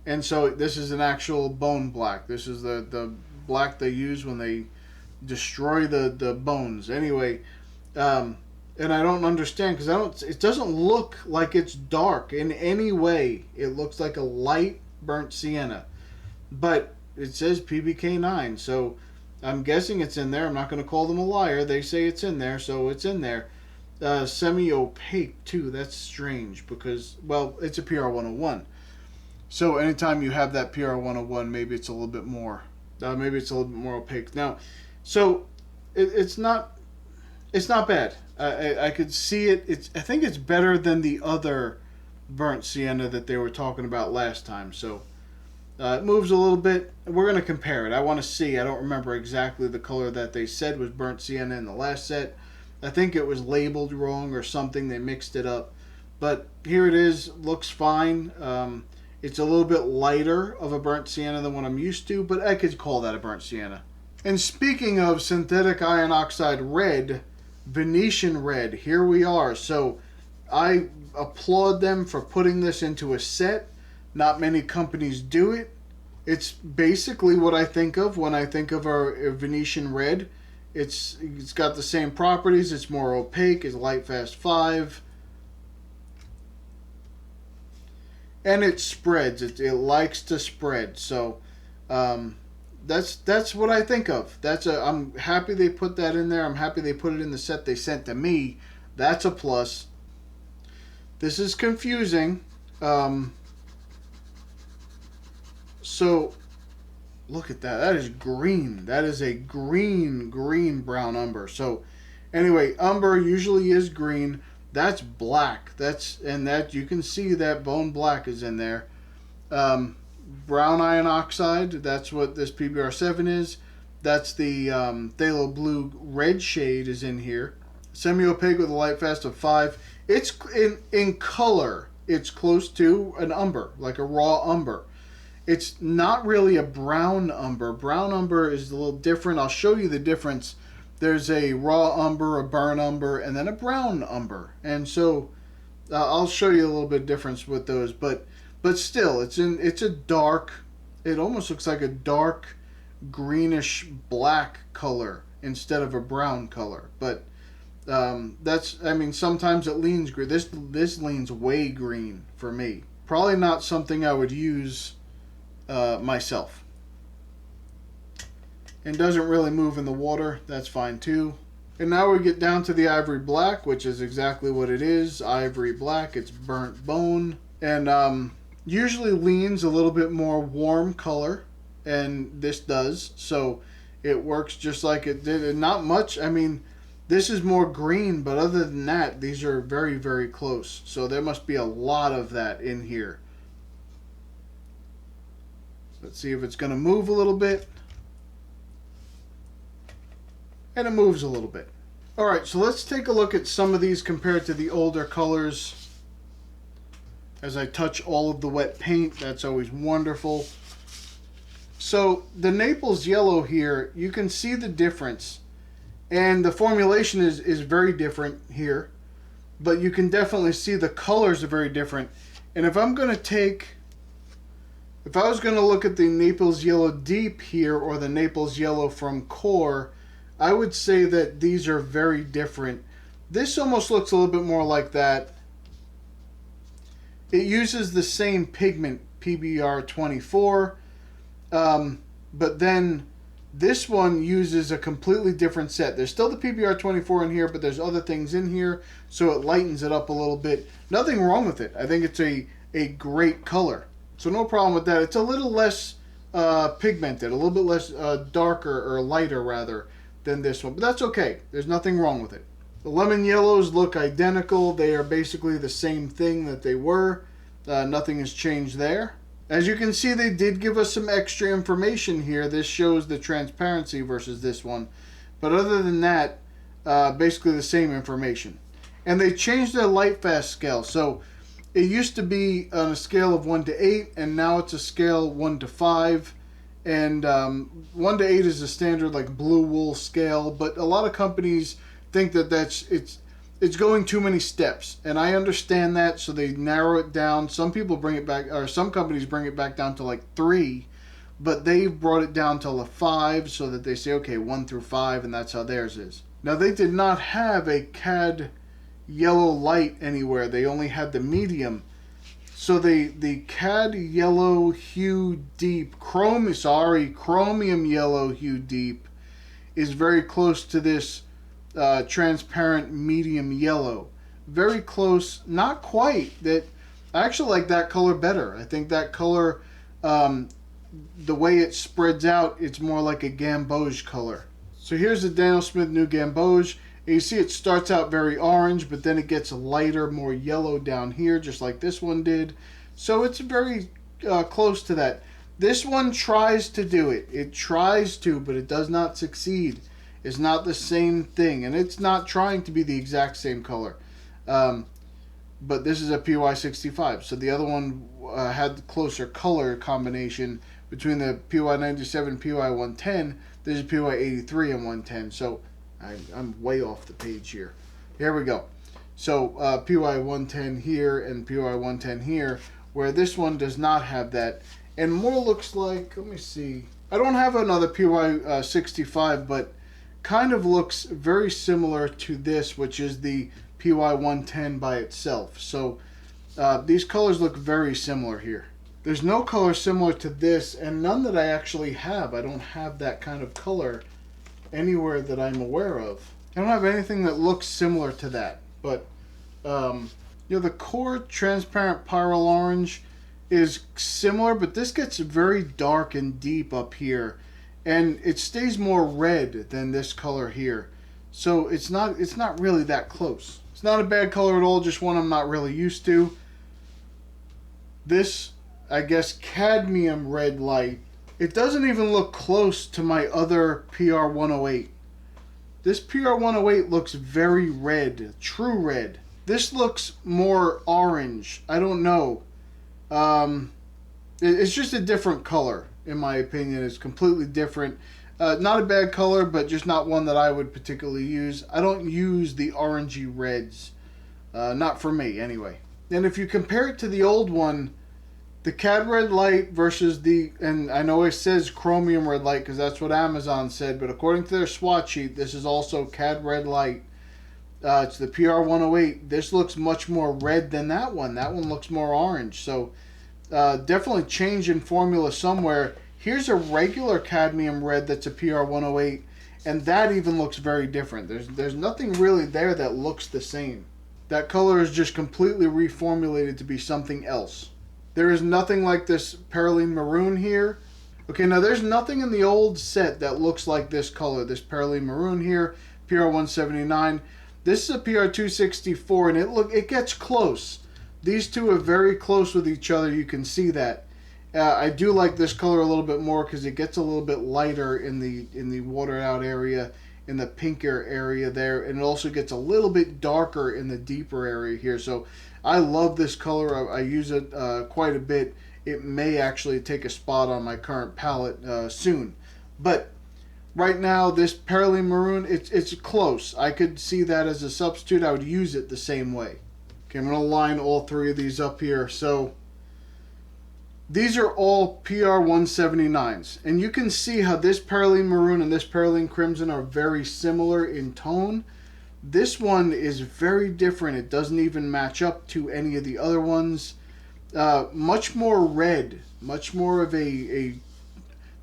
And so this is an actual bone black. This is the black they use when they destroy the bones. Anyway, and I don't understand, because it doesn't look like it's dark in any way. It looks like a light burnt sienna, but it says PBK9, so I'm guessing it's in there. I'm not going to call them a liar. They say it's in there, so it's in there. Semi-opaque too. That's strange, because, well, it's a PR101. So anytime you have that PR101, maybe it's a little bit more. Maybe it's a little bit more opaque. Now, so it's not bad. I could see it. I think it's better than the other burnt sienna that they were talking about last time. So it moves a little bit. We're going to compare it. I want to see. I don't remember exactly the color that they said was burnt sienna in the last set. I think it was labeled wrong or something. They mixed it up. But here it is. Looks fine. It's a little bit lighter of a burnt sienna than what I'm used to, but I could call that a burnt sienna. And speaking of synthetic iron oxide red, Venetian red, here we are. So I applaud them for putting this into a set. Not many companies do it. It's basically what I think of when I think of a Venetian red. It's got the same properties. It's more opaque. It's light fast 5. And it spreads. It likes to spread. So that's what I think of. I'm happy they put that in there. I'm happy they put it in the set they sent to me. That's a plus. This is confusing. So look at that. That is green. That is a green brown umber. So anyway, umber usually is green. That's black. And you can see that bone black is in there. Brown iron oxide, that's what this PBR7 is. That's the phthalo blue red shade is in here. Semi-opaque with a light fast of 5. It's in color, it's close to an umber, like a raw umber. It's not really a brown umber. Brown umber is a little different. I'll show you the difference. There's a raw umber, a burn umber, and then a brown umber. And so I'll show you a little bit of difference with those, but still, it's a dark. It almost looks like a dark greenish black color instead of a brown color. But sometimes it leans green. This leans way green for me. Probably not something I would use myself. And doesn't really move in the water. That's fine too. And now we get down to the ivory black, which is exactly what it is. Ivory black. It's burnt bone. And usually leans a little bit more warm color. And this does. So it works just like it did. And not much. I mean, this is more green. But other than that, these are very, very close. So there must be a lot of that in here. Let's see if it's going to move a little bit. And it moves a little bit. Alright, so let's take a look at some of these compared to the older colors. As I touch all of the wet paint, that's always wonderful. So the Naples yellow here, you can see the difference. And the formulation is very different here. But you can definitely see the colors are very different. And if I'm going to take If I was going to look at the Naples Yellow Deep here or the Naples Yellow from Core, I would say that these are very different. This almost looks a little bit more like that. It uses the same pigment, PBR24, but then this one uses a completely different set. There's still the PBR24 in here, but there's other things in here, so it lightens it up a little bit. Nothing wrong with it. I think it's a great color. So no problem with that. It's a little less pigmented, a little bit less darker, or lighter rather, than this one. But that's okay. There's nothing wrong with it. The lemon yellows look identical. They are basically the same thing that they were. Nothing has changed there. As you can see, they did give us some extra information here. This shows the transparency versus this one. But other than that, basically the same information. And they changed their light fast scale. So it used to be on a scale of 1 to 8, and now it's a scale 1 to 5. And 1 to 8 is a standard like blue wool scale, but a lot of companies think that it's going too many steps, and I understand that, so they narrow it down. Some people bring it back, or some companies bring it back down to like 3, but they've brought it down to a 5, so that they say, okay, 1 through 5, and that's how theirs is. Now, they did not have a CAD yellow light anywhere. They only had the medium. So the CAD yellow hue deep, chromium yellow hue deep is very close to this transparent medium yellow. Very close, not quite. That I actually like that color better. I think that color, the way it spreads out, it's more like a gamboge color. So here's the Daniel Smith New Gamboge. And you see it starts out very orange, but then it gets lighter, more yellow down here, just like this one did. So it's very close to that. This one tries to do it. It tries to, but it does not succeed. It's not the same thing, and it's not trying to be the exact same color. But this is a PY65. So the other one had the closer color combination between the PY97 and PY110. This is PY83 and 110. So I'm way off the page here. Here we go. So PY110 here and PY110 here, where this one does not have that. And more looks like, let me see. I don't have another PY65, but kind of looks very similar to this, which is the PY110 by itself. So these colors look very similar here. There's no color similar to this, and none that I actually have. I don't have that kind of color anywhere that I'm aware of. I don't have anything that looks similar to that. But the Core Transparent Pyrrole Orange is similar, but this gets very dark and deep up here, and it stays more red than this color here. So it's not really that close. It's not a bad color at all, just one I'm not really used to. This, I guess, cadmium red light, it doesn't even look close to my other PR108. This PR108 looks very red, true red. This looks more orange. I don't know. It's just a different color, in my opinion. It's completely different. Not a bad color, but just not one that I would particularly use. I don't use the orangey reds. Not for me, anyway. And if you compare it to the old one, the CAD red light versus and I know it says chromium red light because that's what Amazon said, but according to their swatch sheet, this is also CAD red light. It's the PR108. This looks much more red than that one. That one looks more orange. So definitely change in formula somewhere. Here's a regular cadmium red that's a PR108, and that even looks very different. There's nothing really there that looks the same. That color is just completely reformulated to be something else. There is nothing like this Perylene Maroon here. Okay, now there's nothing in the old set that looks like this color. This Perylene Maroon here, PR179. This is a PR264, and it gets close. These two are very close with each other. You can see that. I do like this color a little bit more because it gets a little bit lighter in the watered out area, in the pinker area there, and it also gets a little bit darker in the deeper area here. So I love this color. I use it quite a bit. It may actually take a spot on my current palette soon. But right now, this Perylene Maroon, it's close. I could see that as a substitute. I would use it the same way. Okay, I'm going to line all three of these up here. So These are all PR179s, and you can see how this Perylene Maroon and this Perylene Crimson are very similar in tone. This one is very different. It doesn't even match up to any of the other ones. Much more red, much more of a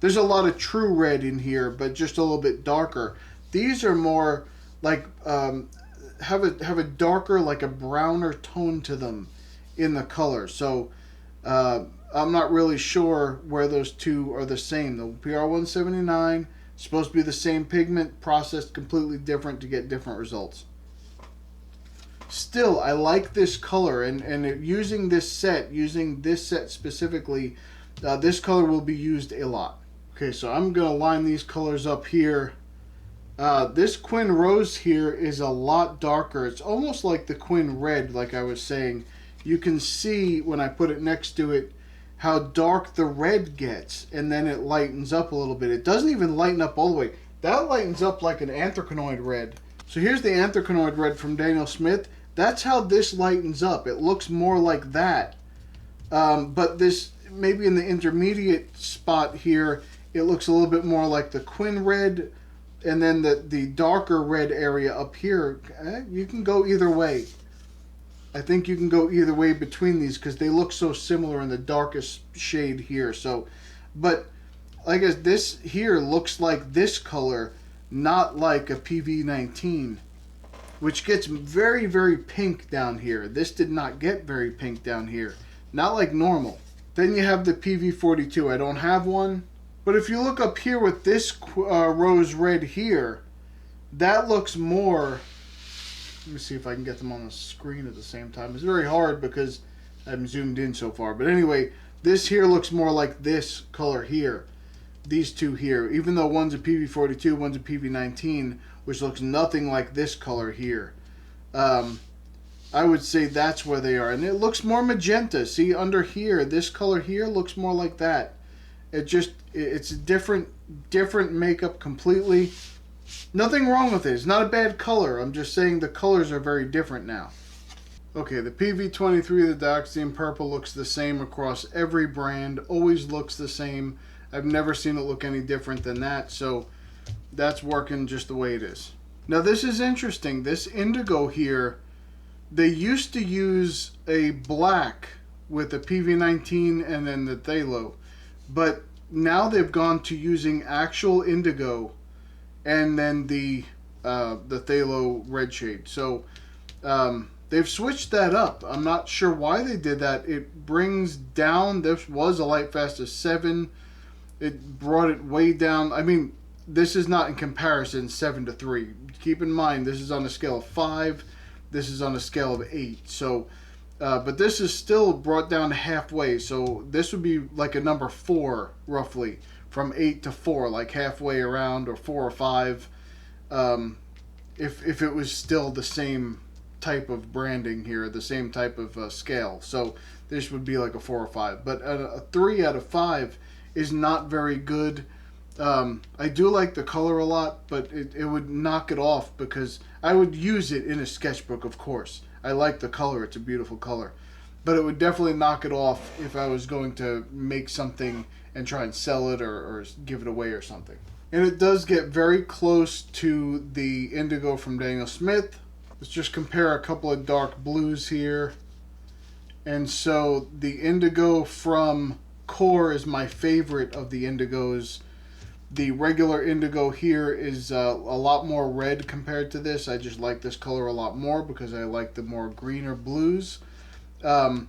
there's a lot of true red in here, but just a little bit darker. These are more like have a darker, like a browner tone to them in the color. So I'm not really sure where those two are the same. The PR179 is supposed to be the same pigment, processed completely different to get different results. Still, I like this color, and using this set specifically, this color will be used a lot. Okay, so I'm going to line these colors up here. This Quin Rose here is a lot darker. It's almost like the Quin Red, like I was saying. You can see when I put it next to it how dark the red gets, and then it lightens up a little bit. It doesn't even lighten up all the way. That lightens up like an anthracanoid red. So here's the anthracanoid red from Daniel Smith. That's how this lightens up. It looks more like that. But this, maybe in the intermediate spot here, it looks a little bit more like the Quin Red, and then the darker red area up here, you can go either way. I think you can go either way between these because they look so similar in the darkest shade here. So, but I guess this here looks like this color, not like a PV19, which gets very, very pink down here. This did not get very pink down here, not like normal. Then you have the PV42. I don't have one, but if you look up here with this rose red here, that looks more. Let me see if I can get them on the screen at the same time. It's very hard because I'm zoomed in so far. But anyway, this here looks more like this color here. These two here. Even though one's a PV42, one's a PV19, which looks nothing like this color here. I would say that's where they are. And it looks more magenta. See, under here, this color here looks more like that. It's a different makeup completely. Nothing wrong with it. It's not a bad color. I'm just saying the colors are very different now. Okay, the PV23, the Dioxazine Purple, looks the same across every brand. Always looks the same. I've never seen it look any different than that. So that's working just the way it is. Now this is interesting. This indigo here, they used to use a black with the PV19 and then the Phthalo. But now they've gone to using actual indigo and then the Phthalo red shade. So they've switched that up. I'm not sure why they did that. It brings down, this was a light fast of 7. It brought it way down. I mean, this is not in comparison 7 to 3. Keep in mind, this is on a scale of 5. This is on a scale of 8. So, but this is still brought down halfway. So this would be like a number 4, roughly. From 8 to 4, like halfway around, or 4 or 5, if it was still the same type of branding here, the same type of scale. So this would be like a 4 or 5. But a 3 out of 5 is not very good. I do like the color a lot, but it would knock it off because I would use it in a sketchbook, of course. I like the color. It's a beautiful color. But it would definitely knock it off if I was going to make something and try and sell it or give it away or something. And it does get very close to the indigo from Daniel Smith. Let's just compare a couple of dark blues here. And so the indigo from Core is my favorite of the indigos. The regular indigo here is a lot more red compared to this. I just like this color a lot more because I like the more greener blues. The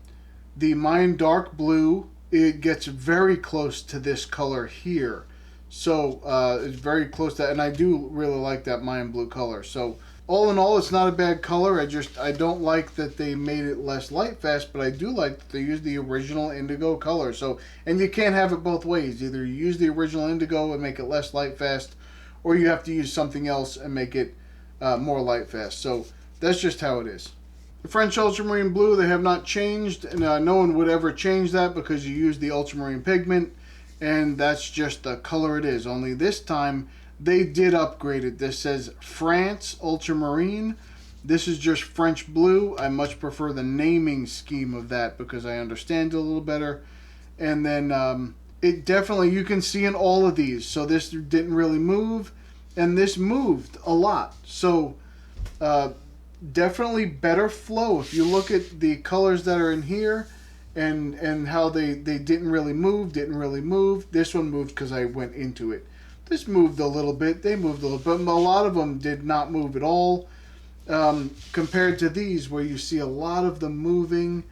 Mine Dark Blue, it gets very close to this color here. So it's very close to that, and I do really like that Mayan blue color. So all in all, it's not a bad color. I don't like that they made it less light fast, but I do like that they used the original indigo color. So, and you can't have it both ways. Either you use the original indigo and make it less light fast, or you have to use something else and make it more light fast. So that's just how it is. The French Ultramarine Blue, they have not changed, and no one would ever change that because you use the ultramarine pigment, and that's just the color it is. Only this time, they did upgrade it. This says France Ultramarine. This is just French Blue. I much prefer the naming scheme of that because I understand it a little better. And then it definitely, you can see in all of these. So this didn't really move, and this moved a lot. So definitely better flow. If you look at the colors that are in here and how they didn't really move. This one moved because I went into it. This moved a little bit. They moved a little bit. But a lot of them did not move at all, compared to these where you see a lot of them moving.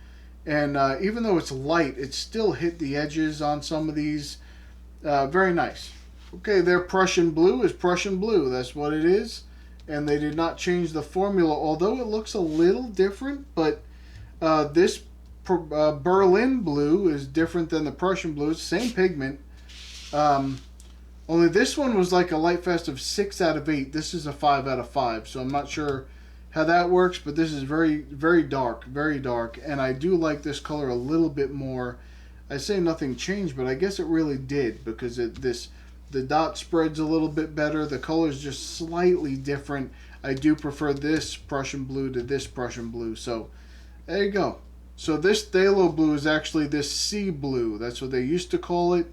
And even though it's light, it still hit the edges on some of these. Very nice. Okay, their Prussian blue is Prussian blue. That's what it is. And they did not change the formula, although it looks a little different. But this Berlin blue is different than the Prussian blue. It's the same pigment. Only this one was like a light fast of 6 out of 8. This is a 5 out of 5. So I'm not sure how that works, but this is very, very dark. Very dark. And I do like this color a little bit more. I say nothing changed, but I guess it really did, because the dot spreads a little bit better. The color is just slightly different. I do prefer this Prussian blue to this Prussian blue. So there you go. So this phthalo blue is actually this sea blue. That's what they used to call it.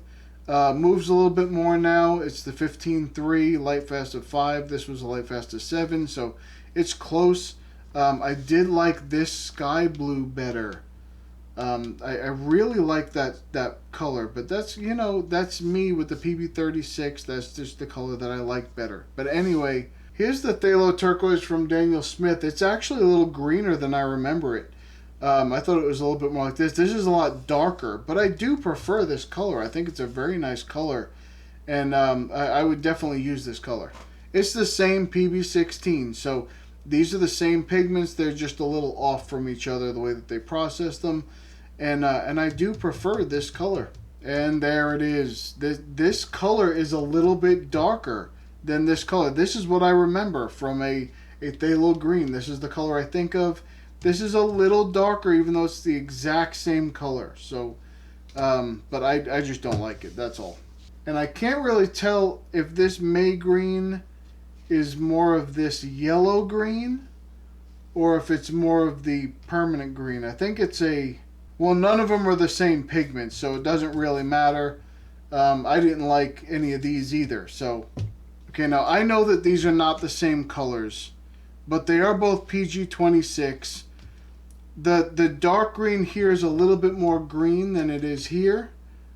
Moves a little bit more now. It's the 15.3 light fast of 5. This was a light fast of 7. So it's close. I did like this sky blue better. I really like that color, but that's, you know, that's me with the PB36. That's just the color that I like better. But anyway, here's the phthalo turquoise from Daniel Smith. It's actually a little greener than I remember it. I thought it was a little bit more like this. This is a lot darker, but I do prefer this color. I think it's a very nice color, and I would definitely use this color. It's the same PB16, so these are the same pigments. They're just a little off from each other, the way that they process them. And I do prefer this color. And there it is. This color is a little bit darker than this color. This is what I remember from a phthalo green. This is the color I think of. This is a little darker, even though it's the exact same color. So, but I just don't like it. That's all. And I can't really tell if this May green is more of this yellow green or if it's more of the permanent green. I think it's a... Well, none of them are the same pigment, so it doesn't really matter. I didn't like any of these either. So, okay, now I know that these are not the same colors, but they are both PG26. The dark green here is a little bit more green than it is here,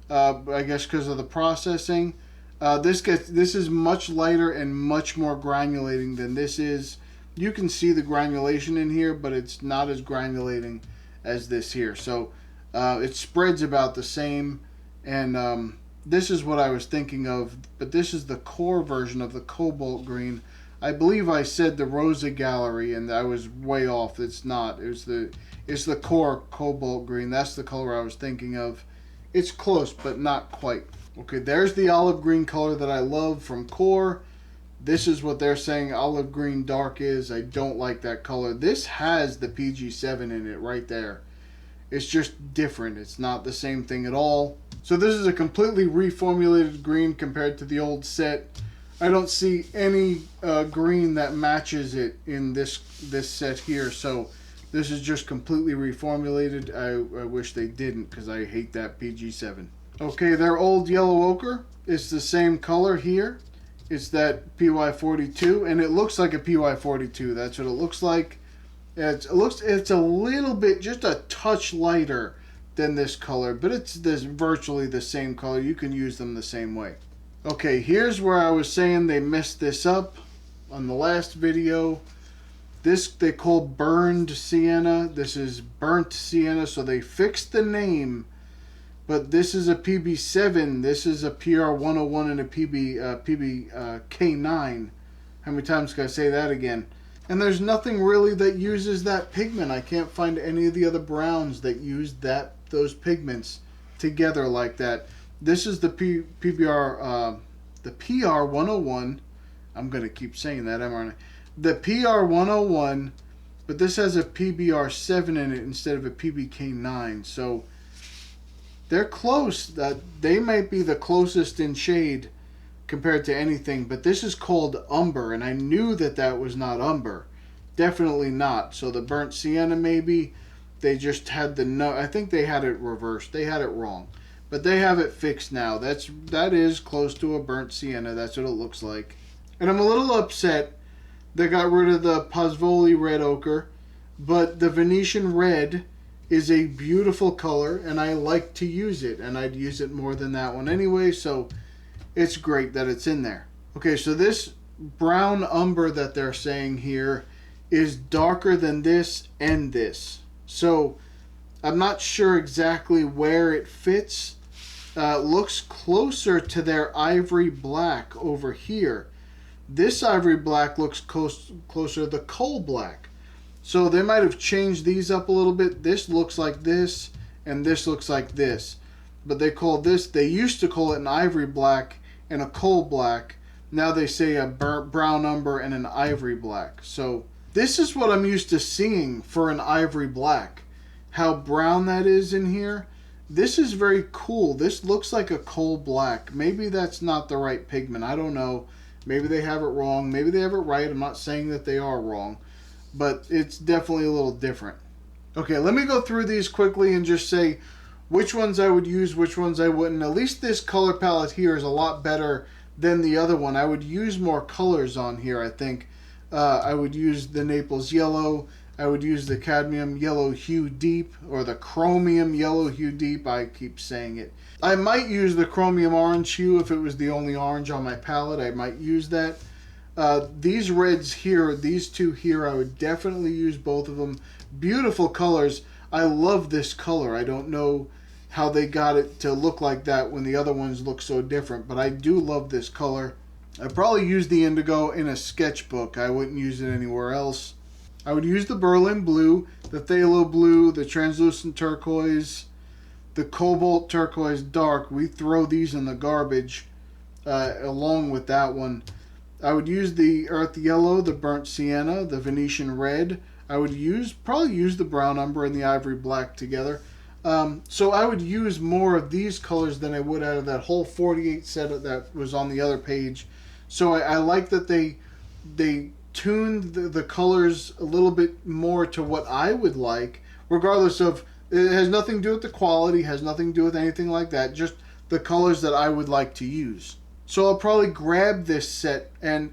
I guess because of the processing. This is much lighter and much more granulating than this is. You can see the granulation in here, but it's not as granulating as this here. So it spreads about the same, and this is what I was thinking of, but this is the core version of the cobalt green. I believe I said the Rosa Gallery, and I was way off. It's not. It's the core cobalt green. That's the color I was thinking of. It's close, but not quite. Okay, there's the olive green color that I love from Core. This is what they're saying olive green dark is. I don't like that color. This has the PG7 in it right there. It's just different. It's not the same thing at all. So this is a completely reformulated green compared to the old set. I don't see any green that matches it in this set here. So this is just completely reformulated. I wish they didn't, because I hate that PG7. Okay, their old yellow ochre is the same color here. It's that PY42, and it looks like a PY42. That's what it looks like. It's a little bit, just a touch lighter than this color, but it's virtually the same color. You can use them the same way. Okay, here's where I was saying they messed this up on the last video. This they call burned sienna. This is burnt sienna, so they fixed the name. But this is a PB7, this is a PR101, and a PBK9. How many times can I say that again? And there's nothing really that uses that pigment. I can't find any of the other browns that use those pigments together like that. This is the PR101. I'm going to keep saying that, aren't I? The PR101, but this has a PBR7 in it instead of a PBK9. So they're close. They might be the closest in shade compared to anything, but this is called umber, and I knew that was not umber. Definitely not. So the burnt sienna, maybe they just had I think they had it reversed. They had it wrong. But they have it fixed now. That is close to a burnt sienna. That's what it looks like. And I'm a little upset they got rid of the Pozzuoli red ochre, but the Venetian red is a beautiful color, and I like to use it, and I'd use it more than that one anyway, so it's great that it's in there. Okay, so this brown umber that they're saying here is darker than this and this. So I'm not sure exactly where it fits. Looks closer to their ivory black over here. This ivory black looks closer to the coal black. So they might have changed these up a little bit. This looks like this, and this looks like this. But they used to call it an ivory black and a coal black. Now they say a brown umber and an ivory black. So this is what I'm used to seeing for an ivory black. How brown that is in here. This is very cool. This looks like a coal black. Maybe that's not the right pigment. I don't know. Maybe they have it wrong. Maybe they have it right. I'm not saying that they are wrong. But it's definitely a little different. Okay, let me go through these quickly and just say which ones I would use, which ones I wouldn't. At least this color palette here is a lot better than the other one. I would use more colors on here, I think. I would use the Naples yellow. I would use the cadmium yellow hue deep, or the chromium yellow hue deep. I keep saying it. I might use the chromium orange hue if it was the only orange on my palette. I might use that. These reds here, these two here, I would definitely use both of them. Beautiful colors. I love this color. I don't know how they got it to look like that when the other ones look so different, but I do love this color. I'd probably use the indigo in a sketchbook. I wouldn't use it anywhere else. I would use the Berlin blue, the phthalo blue, the translucent turquoise, the cobalt turquoise dark. We throw these in the garbage along with that one. I would use the earth yellow, the burnt sienna, the Venetian red. I would probably use the brown umber and the ivory black together. So I would use more of these colors than I would out of that whole 48 set that was on the other page. So I like that they tuned the colors a little bit more to what I would like, regardless of, it has nothing to do with the quality, has nothing to do with anything like that, just the colors that I would like to use. So I'll probably grab this set, and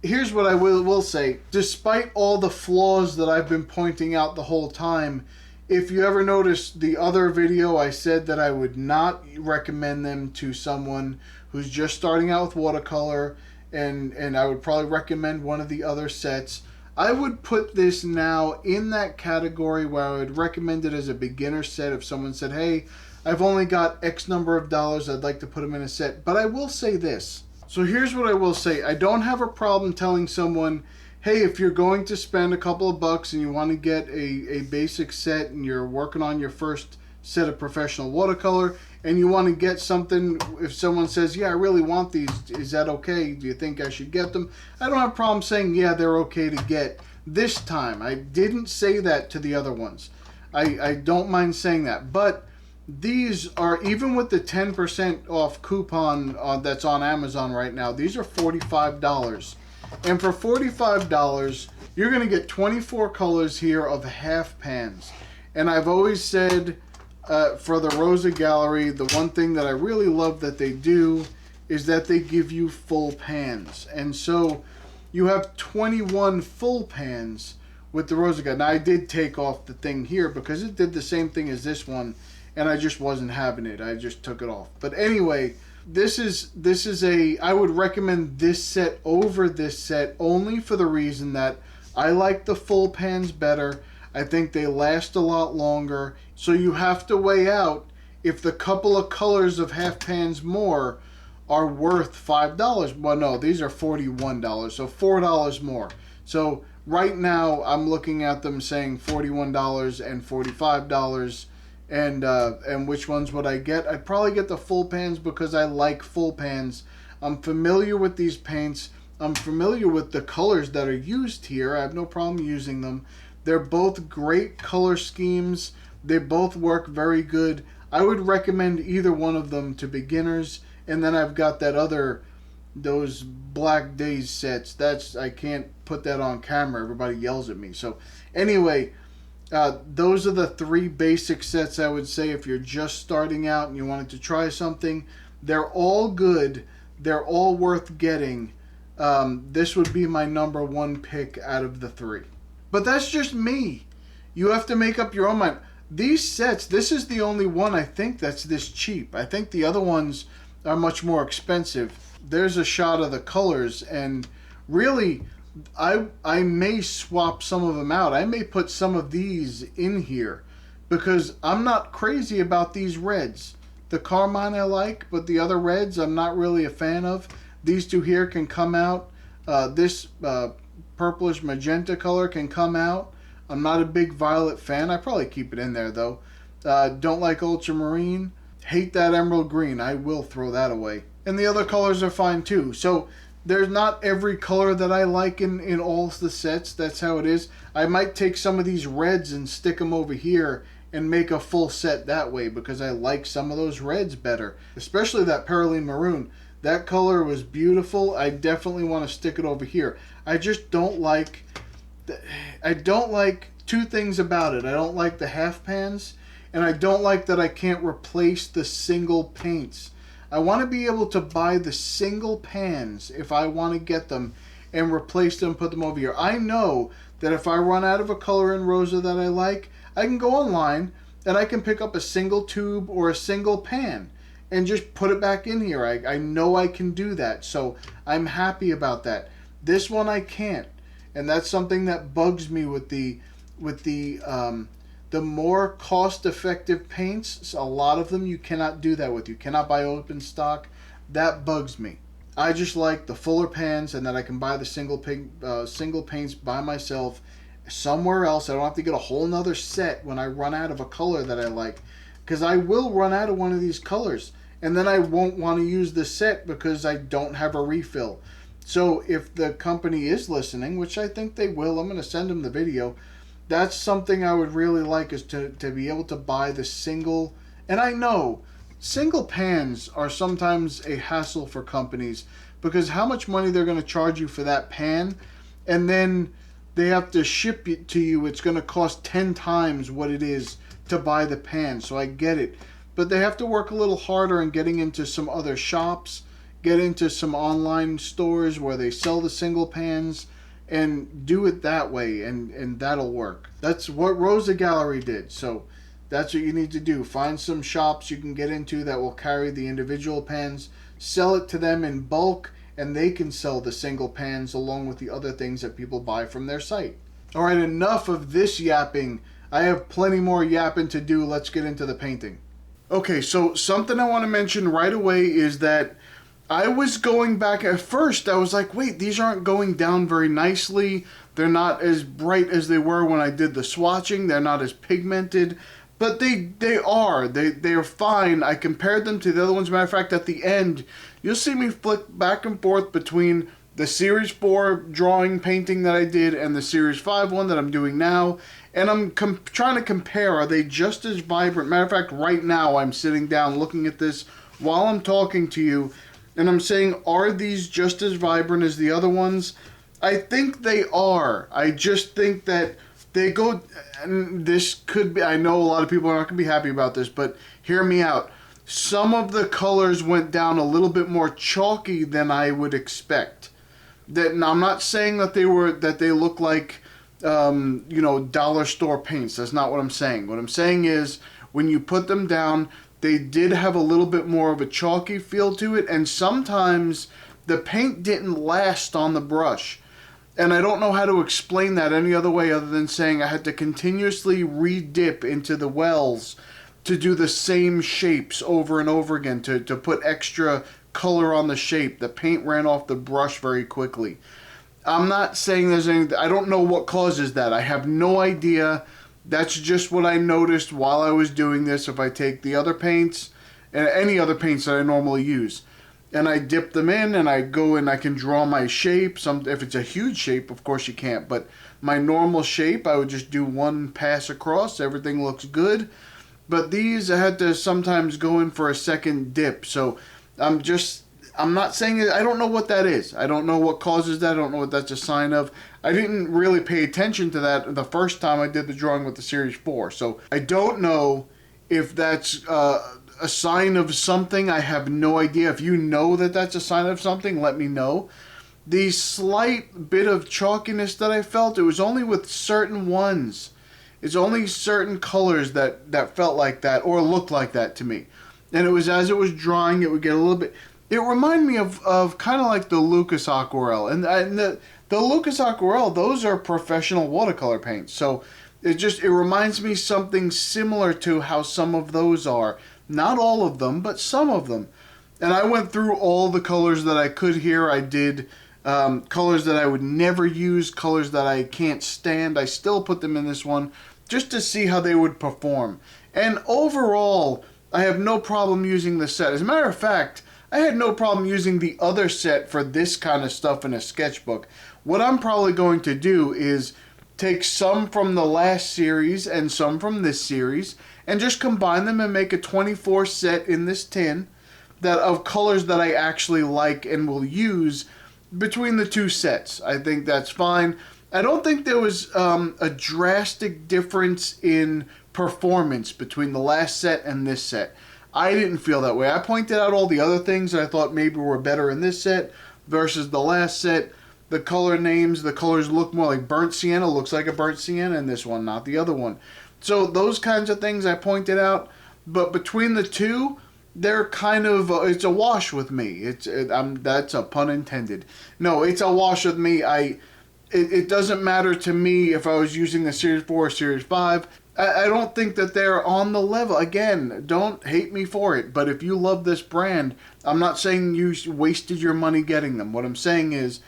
here's what I will say. Despite all the flaws that I've been pointing out the whole time, if you ever noticed the other video, I said that I would not recommend them to someone who's just starting out with watercolor, and I would probably recommend one of the other sets. I would put this now in that category where I would recommend it as a beginner set. If someone said, hey, I've only got X number of dollars, I'd like to put them in a set. But I will say this. So here's what I will say. I don't have a problem telling someone, hey, if you're going to spend a couple of bucks and you want to get a basic set and you're working on your first set of professional watercolor and you want to get something, if someone says, yeah, I really want these, is that okay? Do you think I should get them? I don't have a problem saying, yeah, they're okay to get this time. I didn't say that to the other ones. I don't mind saying that. But these are, even with the 10% off coupon that's on Amazon right now, these are $45. And for $45, you're going to get 24 colors here of half pans. And I've always said, for the Rosa Gallery, the one thing that I really love that they do is that they give you full pans. And so you have 21 full pans with the Rosa Gallery. Now, I did take off the thing here because it did the same thing as this one, and I just wasn't having it. I just took it off. But anyway, this is I would recommend this set over this set only for the reason that I like the full pans better. I think they last a lot longer. So you have to weigh out if the couple of colors of half pans more are worth $5. Well, no, these are $41, so $4 more. So right now I'm looking at them saying $41 and $45. And which ones would I get? I'd probably get the full pans because I like full pans. I'm familiar with these paints. I'm familiar with the colors that are used here. I have no problem using them. They're both great color schemes. They both work very good. I would recommend either one of them to beginners. And then I've got those Black Days sets. I can't put that on camera. Everybody yells at me. So anyway, Those are the three basic sets I would say if you're just starting out and you wanted to try something. They're all good. They're all worth getting. This would be my number one pick out of the three. But that's just me. You have to make up your own mind. These sets, this is the only one I think that's this cheap. I think the other ones are much more expensive. There's a shot of the colors, and really, I may swap some of them out. I may put some of these in here because I'm not crazy about these reds. The carmine I like, but the other reds I'm not really a fan of. These two here can come out. This purplish magenta color can come out. I'm not a big violet fan. I probably keep it in there though. Don't like ultramarine. Hate that emerald green. I will throw that away. And the other colors are fine too. So there's not every color that I like in all the sets. That's how it is. I might take some of these reds and stick them over here and make a full set that way because I like some of those reds better. Especially that Perylene Maroon. That color was beautiful. I definitely want to stick it over here. I just don't like... I don't like two things about it. I don't like the half pans, and I don't like that I can't replace the single paints. I want to be able to buy the single pans if I want to get them and replace them, put them over here. I know that if I run out of a color in Rosa that I like, I can go online and I can pick up a single tube or a single pan and just put it back in here. I know I can do that, so I'm happy about that. This one I can't. And that's something that bugs me with the more cost-effective paints. A lot of them you cannot do that with. You cannot buy open stock. That bugs me. I just like the fuller pans and that I can buy the single paints by myself somewhere else. I don't have to get a whole nother set when I run out of a color that I like, because I will run out of one of these colors and then I won't want to use the set because I don't have a refill. So if the company is listening, which I think they will, I'm going to send them the video. That's something I would really like, is to be able to buy the single. And I know single pans are sometimes a hassle for companies because how much money they're going to charge you for that pan, and then they have to ship it to you. It's going to cost 10 times what it is to buy the pan. So I get it. But they have to work a little harder in getting into some other shops, get into some online stores where they sell the single pans, and do it that way, and that'll work. That's what Rosa Gallery did. So that's what you need to do. Find some shops you can get into that will carry the individual pans, sell it to them in bulk, and they can sell the single pans along with the other things that people buy from their site. All right, enough of this yapping. I have plenty more yapping to do. Let's get into the painting. Okay, so something I want to mention right away is that I was going back at first. I was like, wait, these aren't going down very nicely. They're not as bright as they were when I did the swatching. They're not as pigmented, but they are. They are fine. I compared them to the other ones. As a matter of fact, at the end, you'll see me flick back and forth between the Series 4 drawing painting that I did and the Series 5 one that I'm doing now. And I'm trying to compare. Are they just as vibrant? Matter of fact, right now I'm sitting down looking at this while I'm talking to you. And I'm saying, are these just as vibrant as the other ones? I think they are. I just think that they go, and this could be, I know a lot of people are not going to be happy about this, but hear me out. Some of the colors went down a little bit more chalky than I would expect. That, now I'm not saying that they look like, dollar store paints. That's not what I'm saying. What I'm saying is, when you put them down, they did have a little bit more of a chalky feel to it, and sometimes the paint didn't last on the brush. And I don't know how to explain that any other way other than saying I had to continuously re-dip into the wells to do the same shapes over and over again, to put extra color on the shape. The paint ran off the brush very quickly. I'm not saying there's anything, I don't know what causes that. I have no idea. That's just what I noticed while I was doing this. If I take the other paints, and any other paints that I normally use, and I dip them in, and I go and I can draw my shape. If it's a huge shape, of course you can't, but my normal shape, I would just do one pass across. Everything looks good. But these, I had to sometimes go in for a second dip. So I I'm not saying it, I don't know what that is. I don't know what causes that. I don't know what that's a sign of. I didn't really pay attention to that the first time I did the drawing with the Series 4. So I don't know if that's a sign of something. I have no idea. If you know that that's a sign of something, let me know. The slight bit of chalkiness that I felt, it was only with certain ones. It's only certain colors that felt like that or looked like that to me. And it was as it was drying, it would get a little bit... It reminded me of kind of like the Lucas Aquarelle. And the Lucas Aquarelle, those are professional watercolor paints. So it reminds me something similar to how some of those are. Not all of them, but some of them. And I went through all the colors that I could here. I did... colors that I would never use, colors that I can't stand. I still put them in this one just to see how they would perform. And overall, I have no problem using the set. As a matter of fact, I had no problem using the other set for this kind of stuff in a sketchbook. What I'm probably going to do is take some from the last series and some from this series and just combine them and make a 24 set in this tin that of colors that I actually like and will use between the two sets. I think that's fine. I don't think there was a drastic difference in performance between the last set and this set. I didn't feel that way. I pointed out all the other things that I thought maybe were better in this set versus the last set. The color names, the colors look more like burnt sienna, looks like a burnt sienna in this one, not the other one. So those kinds of things I pointed out. But between the two, they're kind of it's a wash with me. That's a pun intended. No, it's a wash with me. It doesn't matter to me if I was using the Series 4 or Series 5. I don't think that they're on the level. Again, don't hate me for it. But if you love this brand, I'm not saying you wasted your money getting them. What I'm saying is,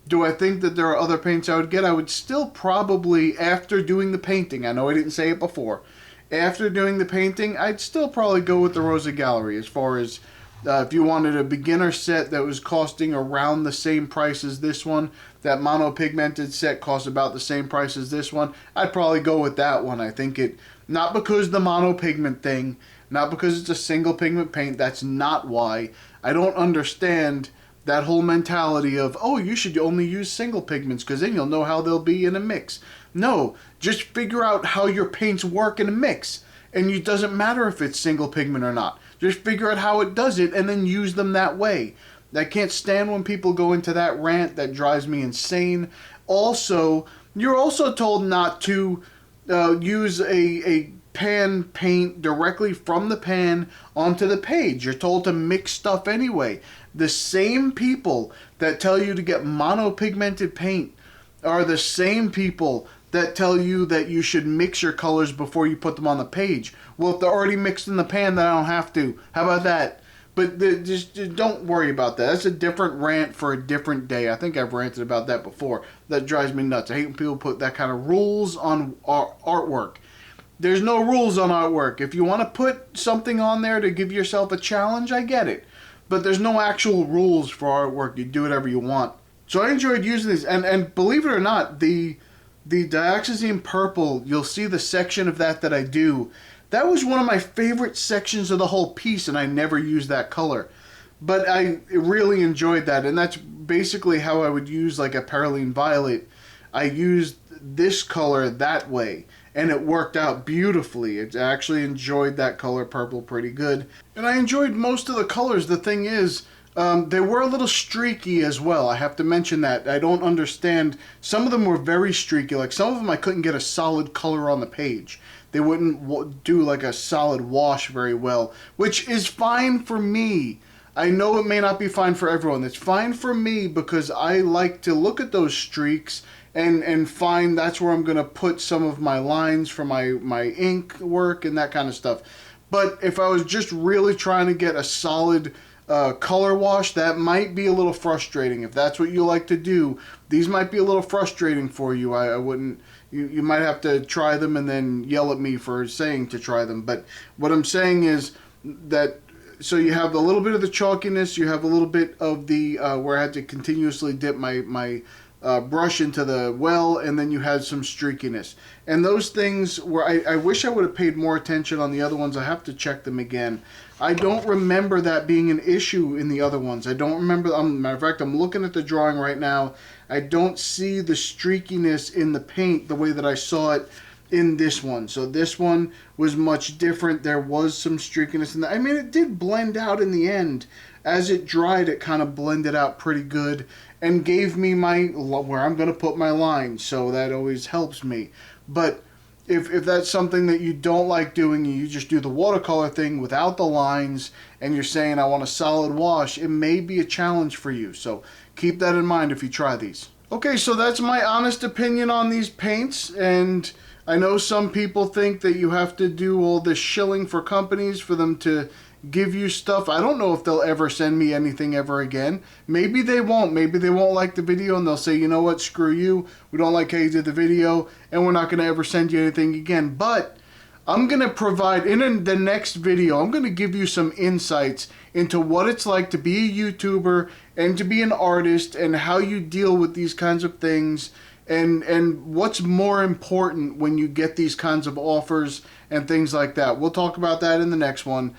do I think that there are other paints I would get? I would still probably, after doing the painting, I know I didn't say it before, after doing the painting, I'd still probably go with the Rosa Gallery as far as if you wanted a beginner set that was costing around the same price as this one, that monopigmented set costs about the same price as this one, I'd probably go with that one. I think it, not because the monopigment thing, not because it's a single pigment paint, that's not why. I don't understand that whole mentality of, oh, you should only use single pigments because then you'll know how they'll be in a mix. No, just figure out how your paints work in a mix. And it doesn't matter if it's single pigment or not. Just figure out how it does it and then use them that way. I can't stand when people go into that rant. That drives me insane. Also, you're also told not to use a pan paint directly from the pan onto the page. You're told to mix stuff anyway. The same people that tell you to get monopigmented paint are the same people that tell you that you should mix your colors before you put them on the page. Well, if they're already mixed in the pan, then I don't have to. How about that? But just don't worry about that. That's a different rant for a different day. I think I've ranted about that before. That drives me nuts. I hate when people put that kind of rules on artwork. There's no rules on artwork. If you want to put something on there to give yourself a challenge, I get it. But there's no actual rules for artwork. You do whatever you want. So I enjoyed using these. And believe it or not, the dioxazine purple, you'll see the section of that I do. That was one of my favorite sections of the whole piece, and I never used that color. But I really enjoyed that, and that's basically how I would use like a Perylene Violet. I used this color that way, and it worked out beautifully. I actually enjoyed that color purple pretty good. And I enjoyed most of the colors. The thing is, they were a little streaky as well. I have to mention that. I don't understand. Some of them were very streaky. Like some of them I couldn't get a solid color on the page. They wouldn't do like a solid wash very well, which is fine for me. I know it may not be fine for everyone. It's fine for me because I like to look at those streaks and find that's where I'm going to put some of my lines for my ink work and that kind of stuff. But if I was just really trying to get a solid color wash, that might be a little frustrating. If that's what you like to do, these might be a little frustrating for you. I wouldn't... You might have to try them and then yell at me for saying to try them. But what I'm saying is that, so you have a little bit of the chalkiness, you have a little bit of the, where I had to continuously dip my brush into the well, and then you had some streakiness. And those things were, I wish I would have paid more attention on the other ones. I have to check them again. I don't remember that being an issue in the other ones. I don't remember, matter of fact, I'm looking at the drawing right now. I don't see the streakiness in the paint the way that I saw it in this one. So this one was much different. There was some streakiness in that. I mean, it did blend out in the end. As it dried, it kind of blended out pretty good and gave me my, where I'm going to put my lines. So that always helps me. But if that's something that you don't like doing, you just do the watercolor thing without the lines, and you're saying, I want a solid wash, it may be a challenge for you. So keep that in mind if you try these. Okay, so that's my honest opinion on these paints, and I know some people think that you have to do all this shilling for companies for them to give you stuff. I don't know if they'll ever send me anything ever again. Maybe they won't. Maybe they won't like the video and they'll say, you know what, screw you. We don't like how you did the video and we're not going to ever send you anything again. But I'm going to provide, in the next video, I'm going to give you some insights into what it's like to be a YouTuber and to be an artist and how you deal with these kinds of things. And what's more important when you get these kinds of offers and things like that. We'll talk about that in the next one.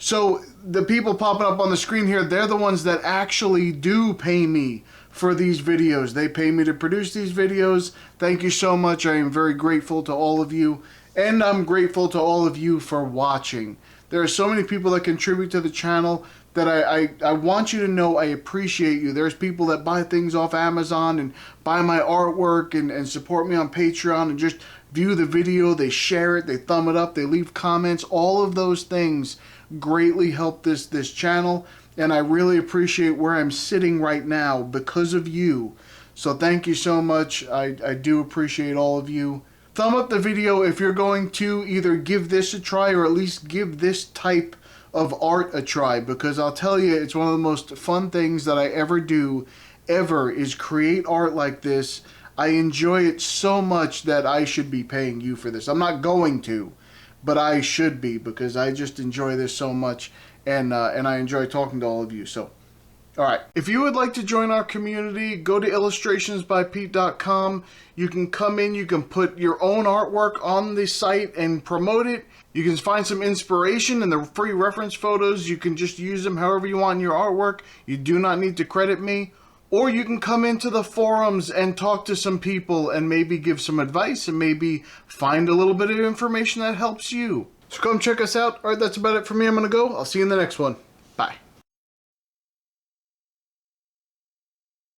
So the people popping up on the screen here, they're the ones that actually do pay me for these videos. They pay me to produce these videos. Thank you so much. I am very grateful to all of you. And I'm grateful to all of you for watching. There are so many people that contribute to the channel that I want you to know I appreciate you. There's people that buy things off Amazon and buy my artwork and support me on Patreon and just view the video. They share it, they thumb it up, they leave comments. All of those things greatly help this channel, and I really appreciate where I'm sitting right now because of you. So thank you so much. I do appreciate all of you. Thumb up the video if you're going to either give this a try or at least give this type of art a try, because I'll tell you, it's one of the most fun things that I ever do, is create art like this. I enjoy it so much that I should be paying you for this. I'm not going to, but I should be, because I just enjoy this so much, and I enjoy talking to all of you. So, all right. If you would like to join our community, go to illustrationsbypete.com. You can come in, you can put your own artwork on the site and promote it. You can find some inspiration in the free reference photos. You can just use them however you want in your artwork. You do not need to credit me. Or you can come into the forums and talk to some people and maybe give some advice and maybe find a little bit of information that helps you. So come check us out. All right, that's about it for me. I'm going to go. I'll see you in the next one.